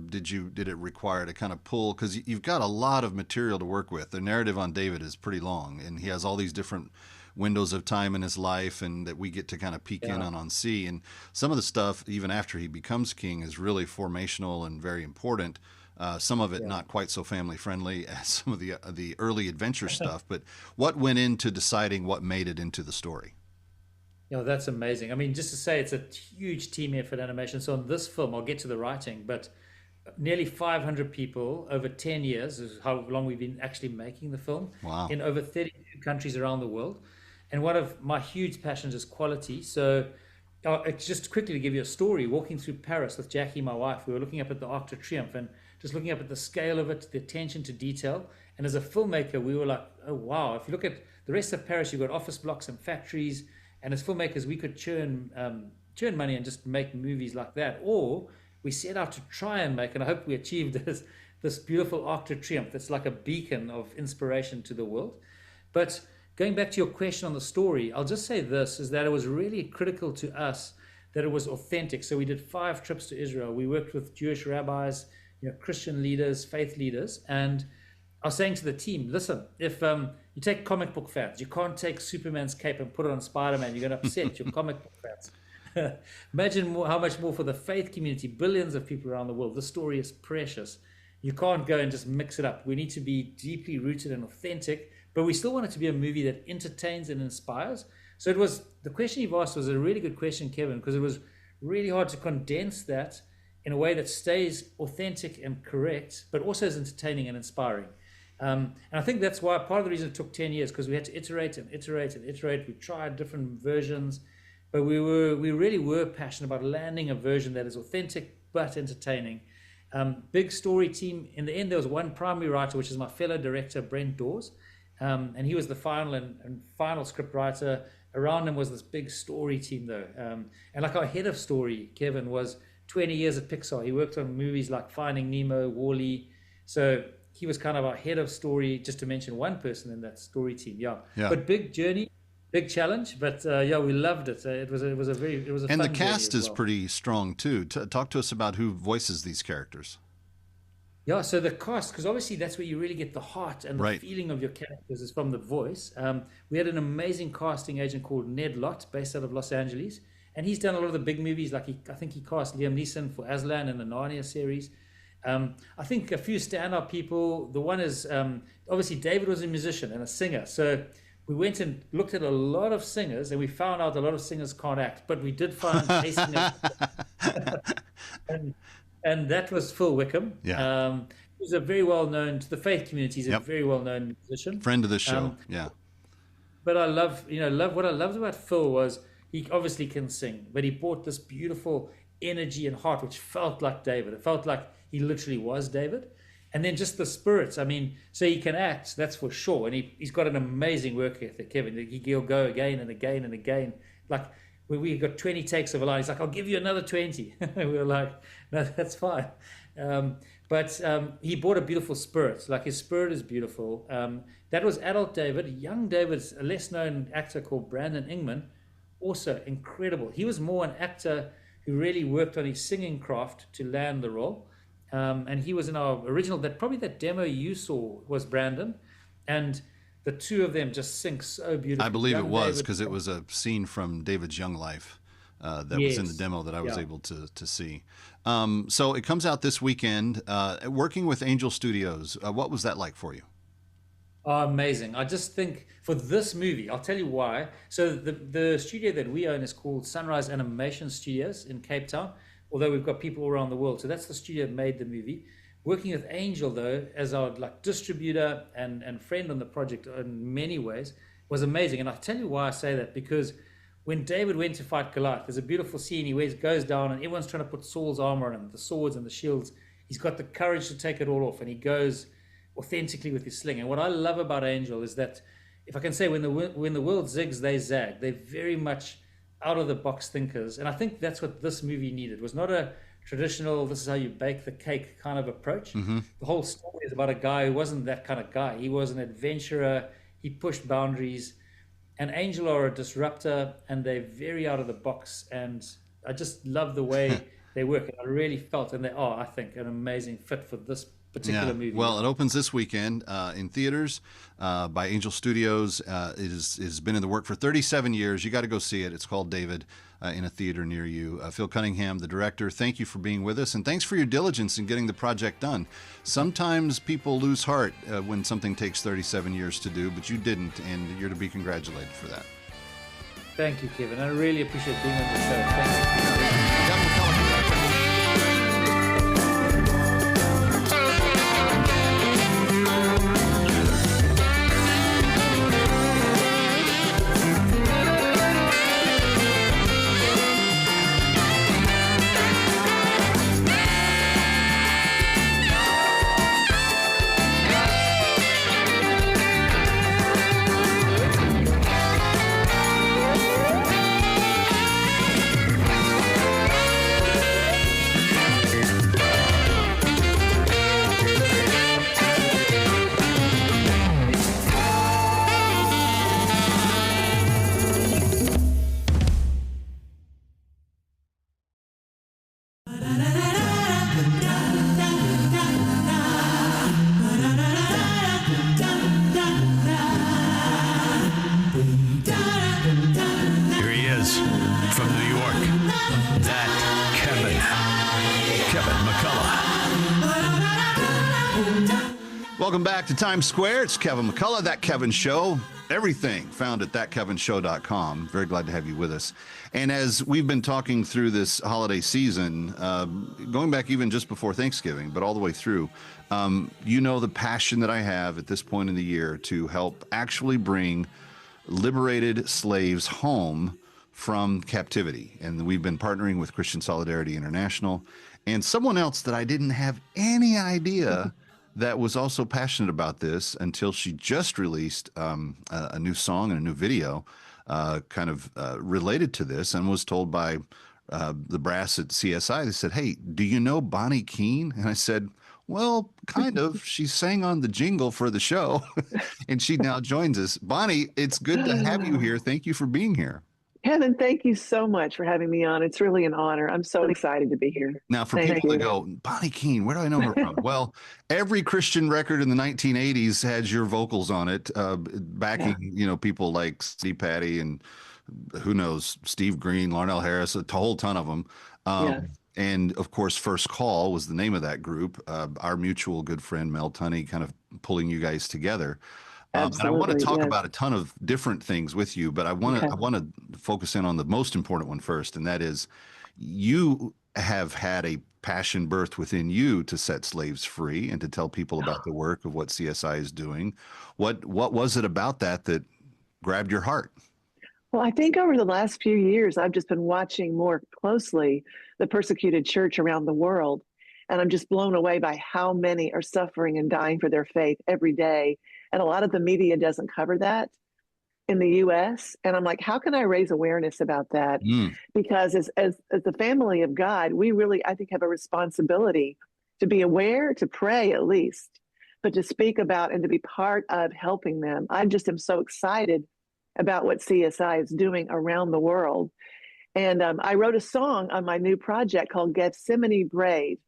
did it require to kind of pull? Because you've got a lot of material to work with. The narrative on David is pretty long, and he has all these different windows of time in his life, and that we get to kind of peek in on see. And some of the stuff, even after he becomes king, is really formational and very important. Some of it not quite so family friendly as some of the early adventure stuff. But what went into deciding what made it into the story? That's amazing. I mean, just to say, it's a huge team effort animation. So on this film, I'll get to the writing, but nearly 500 people over 10 years is how long we've been actually making the film. Wow. In over 32 countries around the world. And one of my huge passions is quality. So it's just quickly to give you a story, walking through Paris with Jackie, my wife, we were looking up at the Arc de Triomphe and just looking up at the scale of it, the attention to detail. And as a filmmaker, we were like, oh, wow. If you look at the rest of Paris, you've got office blocks and factories. And as filmmakers, we could churn money and just make movies like that. Or we set out to try and make, and I hope we achieved this beautiful Arc de Triomphe that's like a beacon of inspiration to the world. But going back to your question on the story, I'll just say this, is that it was really critical to us that it was authentic. So we did 5 trips to Israel. We worked with Jewish rabbis, Christian leaders, faith leaders. And I was saying to the team, listen, if you take comic book fans, you can't take Superman's cape and put it on Spider-Man. You're going to upset your comic book fans. Imagine how much more for the faith community, billions of people around the world. This story is precious. You can't go and just mix it up. We need to be deeply rooted and authentic, but we still want it to be a movie that entertains and inspires. So it was, the question you've asked was a really good question, Kevin, because it was really hard to condense that in a way that stays authentic and correct, but also is entertaining and inspiring. And I think that's why part of the reason it took 10 years, because we had to iterate and iterate and iterate. We tried different versions, but we really were passionate about landing a version that is authentic but entertaining. Big story team. In the end, there was one primary writer, which is my fellow director, Brent Dawes. And he was the final and final script writer. Around him was this big story team, though. And like our head of story, Kevin, was 20 years at Pixar. He worked on movies like Finding Nemo, WALL-E. So he was kind of our head of story, just to mention one person in that story team. Yeah. But big journey, big challenge. But we loved it. It was a and fun the cast is well. pretty strong too. Talk to us about who voices these characters. Yeah, so the cast, because obviously that's where you really get the heart and the feeling of your characters is from the voice. We had an amazing casting agent called Ned Lott, based out of Los Angeles, and he's done a lot of the big movies. Like I think he cast Liam Neeson for Aslan in the Narnia series. I think a few standout people. The one is obviously David was a musician and a singer, so we went and looked at a lot of singers, and we found out a lot of singers can't act, but we did find a singer. And that was Phil Wickham. Yeah. He's a very well-known, to the faith community, he's a very well-known musician. Friend of the show, yeah. But I what I loved about Phil was he obviously can sing, but he brought this beautiful energy and heart, which felt like David. It felt like he literally was David. And then just the spirits. I mean, so he can act, that's for sure. And he's got an amazing work ethic, Kevin. He'll go again and again and again. Like, we got 20 takes of a line. He's like, I'll give you another 20. We were like, no, that's fine. But he brought a beautiful spirit. Like, his spirit is beautiful. That was adult David. Young David's a less known actor called Brandon Ingman. Also incredible. He was more an actor who really worked on his singing craft to land the role. And he was in our original, that demo you saw was Brandon. And the two of them just sync so beautifully. I believe it was, because it was a scene from David's young life that was in the demo that I was able to see. So it comes out this weekend. Working with Angel Studios, what was that like for you? Oh, amazing. I just think for this movie, I'll tell you why. So the studio that we own is called Sunrise Animation Studios in Cape Town, although we've got people around the world. So that's the studio that made the movie. Working with Angel, though, as our distributor and friend on the project in many ways, was amazing. And I'll tell you why I say that, because when David went to fight Goliath, there's a beautiful scene. He goes down and everyone's trying to put Saul's armor on him, the swords and the shields. He's got the courage to take it all off, and he goes authentically with his sling. And what I love about Angel is that, if I can say, when the world zigs, they zag. They're very much out-of-the-box thinkers. And I think that's what this movie needed. It was not a traditional, this is how you bake the cake kind of approach. Mm-hmm. The whole story is about a guy who wasn't that kind of guy. He was an adventurer. He pushed boundaries. And Angel are a disruptor, and they're very out of the box. And I just love the way they work. And I really felt, and they are, I think, an amazing fit for this particular movie. Well, it opens this weekend in theaters by Angel Studios. It has been in the work for 37 years. You got to go see it. It's called David in a theater near you. Phil Cunningham, the director, thank you for being with us, and thanks for your diligence in getting the project done. Sometimes people lose heart when something takes 37 years to do, but you didn't, and you're to be congratulated for that. Thank you, Kevin. I really appreciate being on the show. Thank you. Here he is from New York. That Kevin McCullough. Welcome back to Times Square. It's Kevin McCullough, That Kevin Show. Everything found at thatkevinshow.com. Very glad to have you with us. And as we've been talking through this holiday season, going back even just before Thanksgiving, but all the way through, you know the passion that I have at this point in the year to help actually bring liberated slaves home from captivity. And we've been partnering with Christian Solidarity International and someone else that I didn't have any idea that was also passionate about this until she just released a new song and a new video related to this, and was told by the brass at CSI. They said, "Hey, do you know Bonnie Keene?" And I said, "Well, kind of. She sang on the jingle for the show," and she now joins us. Bonnie, it's good to have you here. Thank you for being here. Kevin, thank you so much for having me on. It's really an honor. I'm so excited to be here. Now, for Thank people you. that go, Bonnie Keene, where do I know her from? Well, every Christian record in the 1980s has your vocals on it, backing, people like Steve Patty and who knows, Steve Green, Larnell Harris, a whole ton of them. And of course, First Call was the name of that group. Our mutual good friend Mel Tunney kind of pulling you guys together. And I want to talk about a ton of different things with you, but I want to focus in on the most important one first, and that is you have had a passion birthed within you to set slaves free and to tell people about the work of what CSI is doing. What was it about that grabbed your heart? Well, I think over the last few years, I've just been watching more closely the persecuted church around the world. And I'm just blown away by how many are suffering and dying for their faith every day. And a lot of the media doesn't cover that in the US. And I'm like, how can I raise awareness about that? Because as the family of God, we really, I think, have a responsibility to be aware, to pray at least, but to speak about and to be part of helping them. I just am so excited about what CSI is doing around the world. And I wrote a song on my new project called Gethsemane Brave.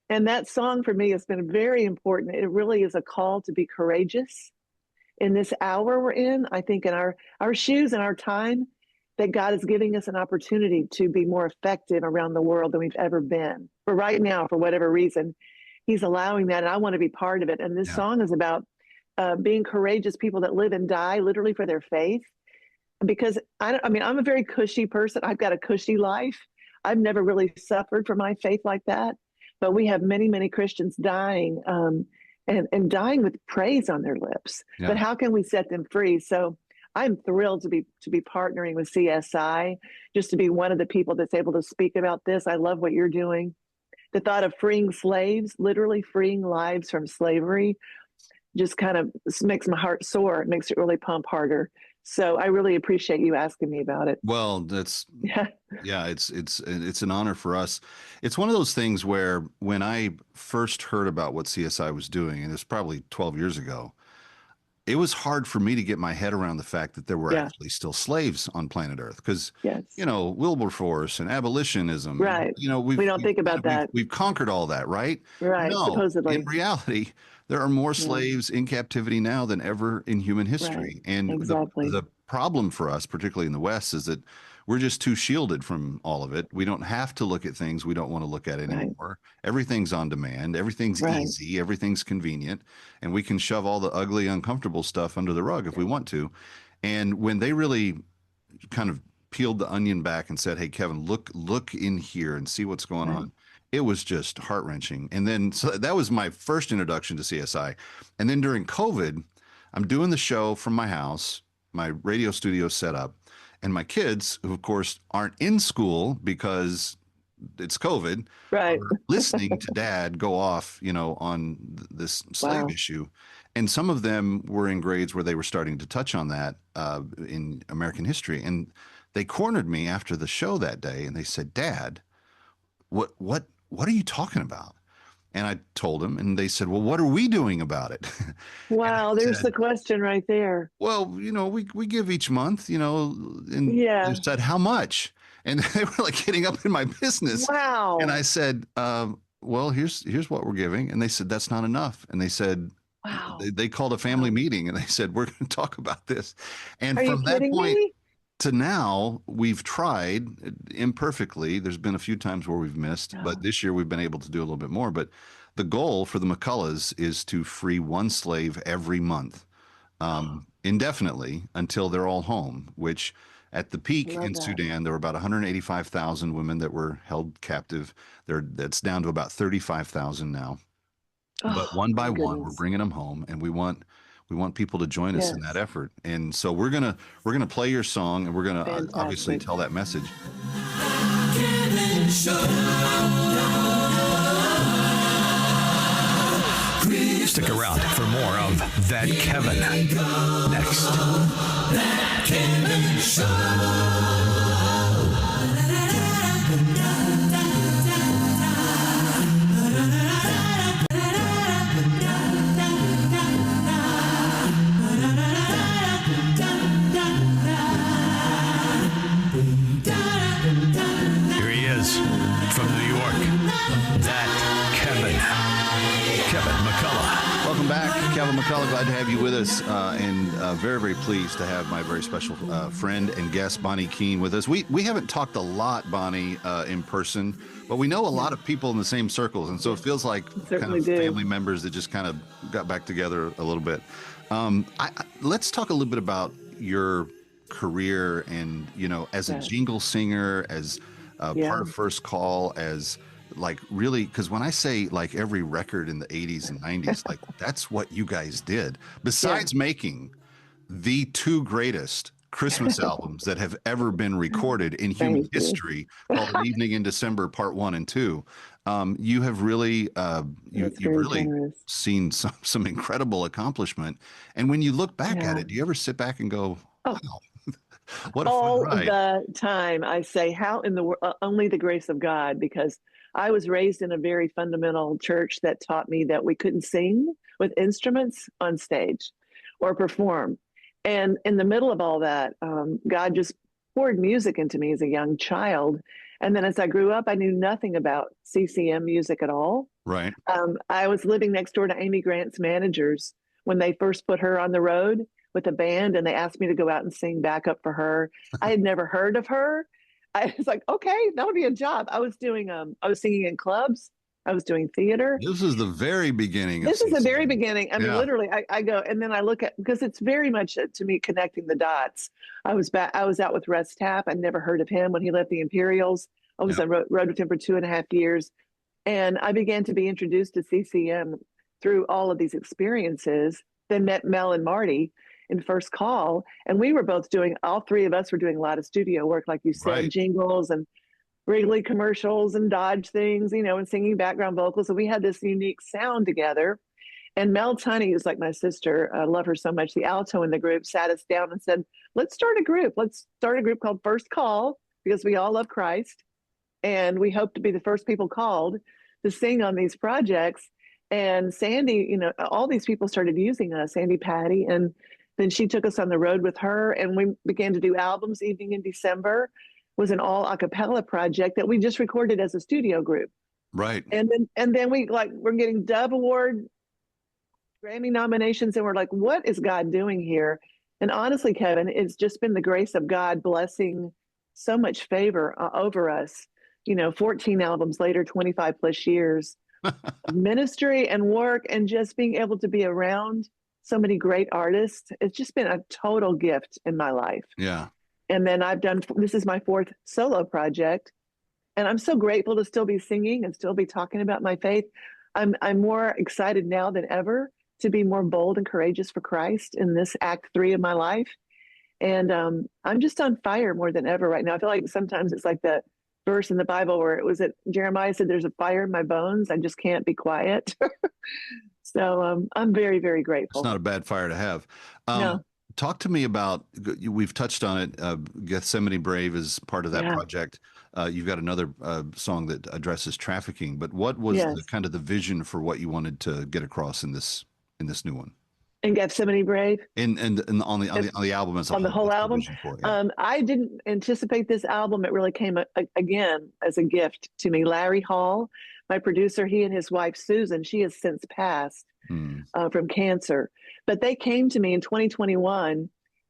And that song for me has been very important. It really is a call to be courageous in this hour we're in. I think in our shoes and our time, that God is giving us an opportunity to be more effective around the world than we've ever been. But right now, for whatever reason, he's allowing that, and I want to be part of it. And this song is about being courageous people that live and die literally for their faith. Because I'm a very cushy person. I've got a cushy life. I've never really suffered for my faith like that. But we have many, many Christians dying and dying with praise on their lips. Yeah. But how can we set them free? So I'm thrilled to be partnering with CSI, just to be one of the people that's able to speak about this. I love what you're doing. The thought of freeing slaves, literally freeing lives from slavery, just kind of makes my heart soar. It makes it really pump harder. So I really appreciate you asking me about it. Well, it's an honor for us. It's one of those things where when I first heard about what CSI was doing, and it's probably 12 years ago, it was hard for me to get my head around the fact that there were Yeah. actually still slaves on planet Earth. Because, Yes. Wilberforce and abolitionism, Right. We don't think about that. We've conquered all that, right? Right, No, supposedly. in reality, there are more Yeah. slaves in captivity now than ever in human history. Right. And Exactly. the problem for us, particularly in the West, is that we're just too shielded from all of it. We don't have to look at things we don't want to look at anymore. Everything's on demand. Everything's Right. easy. Everything's convenient. And we can shove all the ugly, uncomfortable stuff under the rug if we want to. And when they really kind of peeled the onion back and said, "Hey, Kevin, look in here and see what's going on," it was just heart-wrenching. And then so that was my first introduction to CSI. And then during COVID, I'm doing the show from my house, my radio studio set up, and my kids, who of course aren't in school because it's COVID, right, are listening to Dad go off, on this slave issue. And some of them were in grades where they were starting to touch on that in American history. And they cornered me after the show that day, and they said, "Dad, what are you talking about?" And I told them, and they said, "Well, what are we doing about it?" Wow, there's the question right there. Well, we give each month, and Yeah. they said, "How much?" And they were like getting up in my business. Wow. And I said, "Well, here's what we're giving." And they said, "That's not enough." And they said, wow. They called a family meeting, and they said, "We're going to talk about this." And Are you from that kidding point me? to now, we've tried imperfectly. There's been a few times where we've missed, but this year we've been able to do a little bit more. But the goal for the McCulloughs is to free one slave every month, indefinitely, until they're all home, which at the peak in Sudan, there were about 185,000 women that were held captive. That's down to about 35,000 now. But one by one, we're bringing them home, and we want people to join us in that effort. And so we're gonna play your song, and we're gonna obviously tell that message. Stick around for more of That Kevin next. That Kevin Show. Here he is from New York. That Kevin McCullough. Welcome back, Kevin McCullough. Glad to have you with us, and very, very pleased to have my very special friend and guest, Bonnie Keene, with us. We haven't talked a lot, Bonnie, in person, but we know a lot of people in the same circles, and so it feels like kind of family members that just kind of got back together a little bit. Let's talk a little bit about your career and, as a jingle singer, as part of First Call, as really, because when I say every record in the 80s and 90s, that's what you guys did, besides making the two greatest Christmas albums that have ever been recorded in human history, called An Evening in December Part 1 and 2. You have really you've really seen some incredible accomplishment. And when you look back at it, do you ever sit back and go, wow, what a all fun ride? the time I say, how in the world? Only the grace of God, because I was raised in a very fundamental church that taught me that we couldn't sing with instruments on stage or perform. And in the middle of all that, God just poured music into me as a young child. And then as I grew up, I knew nothing about CCM music at all. Right. I was living next door to Amy Grant's managers when they first put her on the road with a band, and they asked me to go out and sing backup for her. I had never heard of her. I was like, okay, that would be a job. I was singing in clubs. I was doing theater. This is the very beginning. This is the very beginning. I mean, Yeah. literally, I go, and then I look at, because it's very much to me connecting the dots. I was out with Russ Tapp. I'd never heard of him when he left the Imperials. I was on road with him for 2.5 years. And I began to be introduced to CCM through all of these experiences, then met Mel and Marty in First Call. And we were both all three of us were doing a lot of studio work, like you said, jingles and Wrigley commercials and Dodge things, and singing background vocals. And we had this unique sound together. And Mel Tunney, who's like my sister, I love her so much, the alto in the group, sat us down and said, let's start a group. Let's start a group called First Call, because we all love Christ. And we hope to be the first people called to sing on these projects. And Sandy, all these people started using us, Sandy Patty, and then she took us on the road with her, and we began to do albums. Evening in December was an all a cappella project that we just recorded as a studio group. Right. And then we're getting Dove Award, Grammy nominations, and we're like, what is God doing here? And honestly, Kevin, it's just been the grace of God blessing so much favor over us. 14 albums later, 25 plus years of ministry and work, and just being able to be around so many great artists. It's just been a total gift in my life. Yeah. And then this is my 4th solo project. And I'm so grateful to still be singing and still be talking about my faith. I'm more excited now than ever to be more bold and courageous for Christ in this act 3 of my life. And I'm just on fire more than ever right now. I feel like sometimes it's like the verse in the Bible where Jeremiah said, there's a fire in my bones. I just can't be quiet. So I'm very, very grateful. It's not a bad fire to have. No. Talk to me about, we've touched on it. Gethsemane Brave is part of that project. You've got another song that addresses trafficking, but what was the vision for what you wanted to get across in this new one? In Gethsemane Brave, and on the album as a whole, on the whole album. I didn't anticipate this album. It really came again as a gift to me. Larry Hall, my producer, he and his wife Susan, she has since passed from cancer, but they came to me in 2021,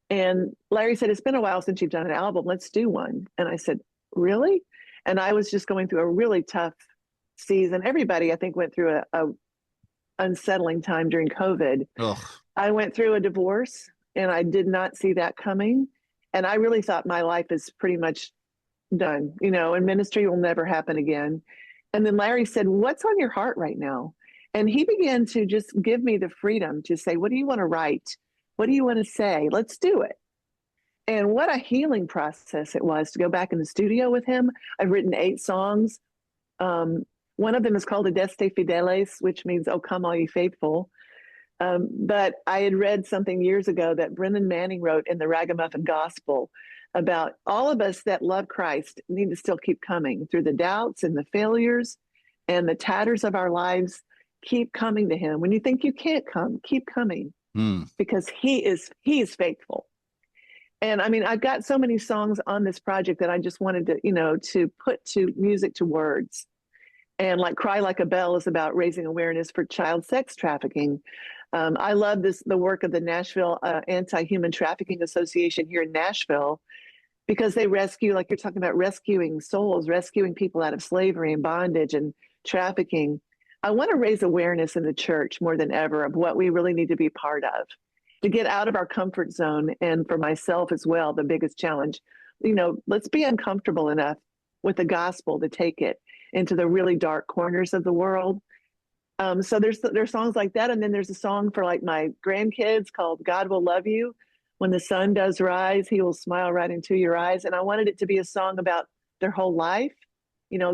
and Larry said, "It's been a while since you've done an album. Let's do one." And I said, "Really?" And I was just going through a really tough season. Everybody, I think, went through a unsettling time during COVID. Ugh. I went through a divorce, and I did not see that coming. And I really thought my life is pretty much done, and ministry will never happen again. And then Larry said, "What's on your heart right now?" And he began to just give me the freedom to say, "What do you want to write? What do you want to say? Let's do it." And what a healing process it was to go back in the studio with him. I've written 8 songs. One of them is called Adeste Fideles, which means, "Oh, come all you faithful." But I had read something years ago that Brennan Manning wrote in the Ragamuffin Gospel about all of us that love Christ need to still keep coming through the doubts and the failures and the tatters of our lives. Keep coming to him. When you think you can't come, keep coming because he is faithful. And I mean, I've got so many songs on this project that I just wanted to, to put to music, to words. And like Cry Like a Bell is about raising awareness for child sex trafficking. I love the work of the Nashville Anti-Human Trafficking Association here in Nashville, because they rescue, like you're talking about, rescuing souls, rescuing people out of slavery and bondage and trafficking. I want to raise awareness in the church more than ever of what we really need to be part of, to get out of our comfort zone. And for myself as well, the biggest challenge, let's be uncomfortable enough with the gospel to take it into the really dark corners of the world. So there's songs like that. And then there's a song for like my grandkids called God Will Love You. When the sun does rise, he will smile right into your eyes. And I wanted it to be a song about their whole life.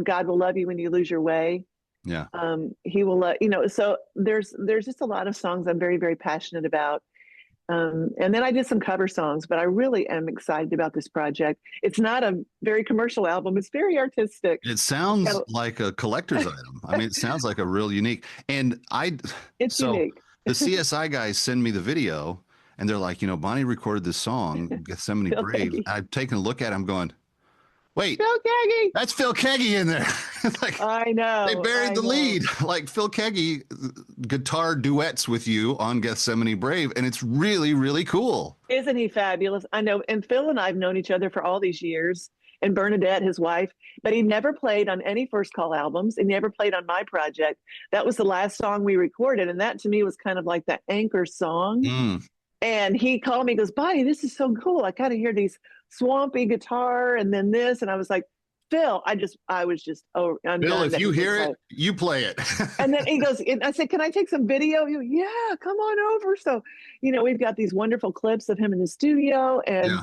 God will love you when you lose your way. Yeah. He will let, so there's just a lot of songs I'm very, very passionate about. And then I did some cover songs, but I really am excited about this project. It's not a very commercial album. It's very artistic. It sounds like a collector's item. I mean, it sounds like a real unique. And it's unique. The CSI guys send me the video and they're like, Bonnie recorded this song, Gethsemane Brave. I've taken a look at it. I'm going, wait, Phil Keaggy. That's Phil Keaggy in there. Like, I know. They buried the lead. Like Phil Keaggy guitar duets with you on Gethsemane Brave. And it's really, really cool. Isn't he fabulous? I know. And Phil and I have known each other for all these years. And Bernadette, his wife, but he never played on any First Call albums. He never played on my project. That was the last song we recorded. And that to me was kind of like the anchor song. And he called me, goes, "Bonnie, this is so cool. I kind of hear these swampy guitar and then this." And I was like, "Phil," I was just, "Oh, I'm Bill, done." if you hear it, you play it. And then he goes, and I said, "Can I take some video?" He goes, "Yeah, come on over." So, we've got these wonderful clips of him in the studio. And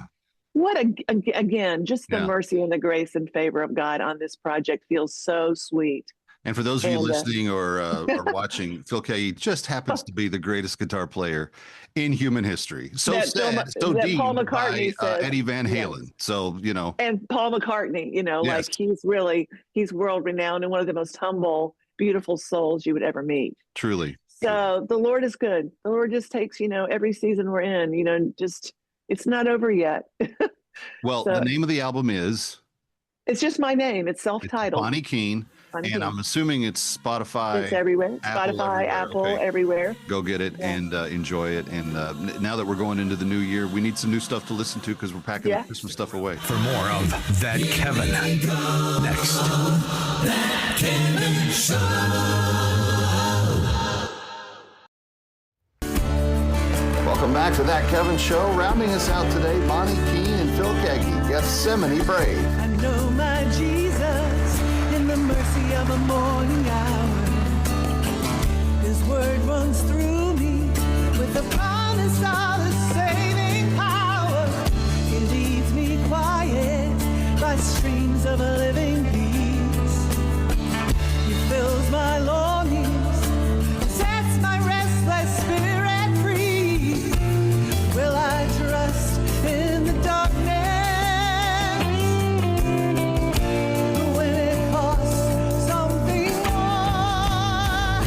again, just the mercy and the grace and favor of God on this project feels so sweet. And for those of you listening or watching, Phil Keaggy just happens to be the greatest guitar player in human history. So sad, so deep Paul McCartney by Eddie Van Halen. Yes. So, And Paul McCartney, like he's world renowned and one of the most humble beautiful souls you would ever meet. Truly. So the Lord is good. The Lord just takes, every season we're in, just, it's not over yet. Well, So- the name of the album is? It's just my name. It's self-titled. Bonnie Keene. Bonnie And Keene. I'm assuming it's Spotify. It's everywhere. Apple, Spotify, everywhere. Apple, Okay. everywhere. Go get it and enjoy it. And now that we're going into the new year, we need some new stuff to listen to because we're packing the Christmas stuff away. For more of That Kevin, next. That Kevin Show. Welcome back to That Kevin Show. Rounding us out today, Bonnie Keene and Phil Keggy, Gethsemane Brave. I know my Jesus in the mercy of a morning hour. His word runs through me with the promise of His saving power. He leads me quiet by streams of a living peace. He fills my longings, sets my restless spirit free. Will I trust in the darkness when it costs something more?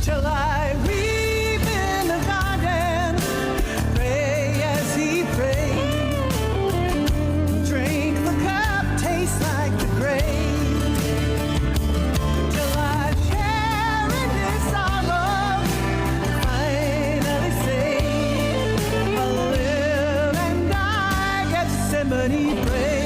Till I weep in the garden, pray as He prayed, drink the cup, taste like the grave. Till I share in His sorrow, finally say, I'll live and die Gethsemane brave.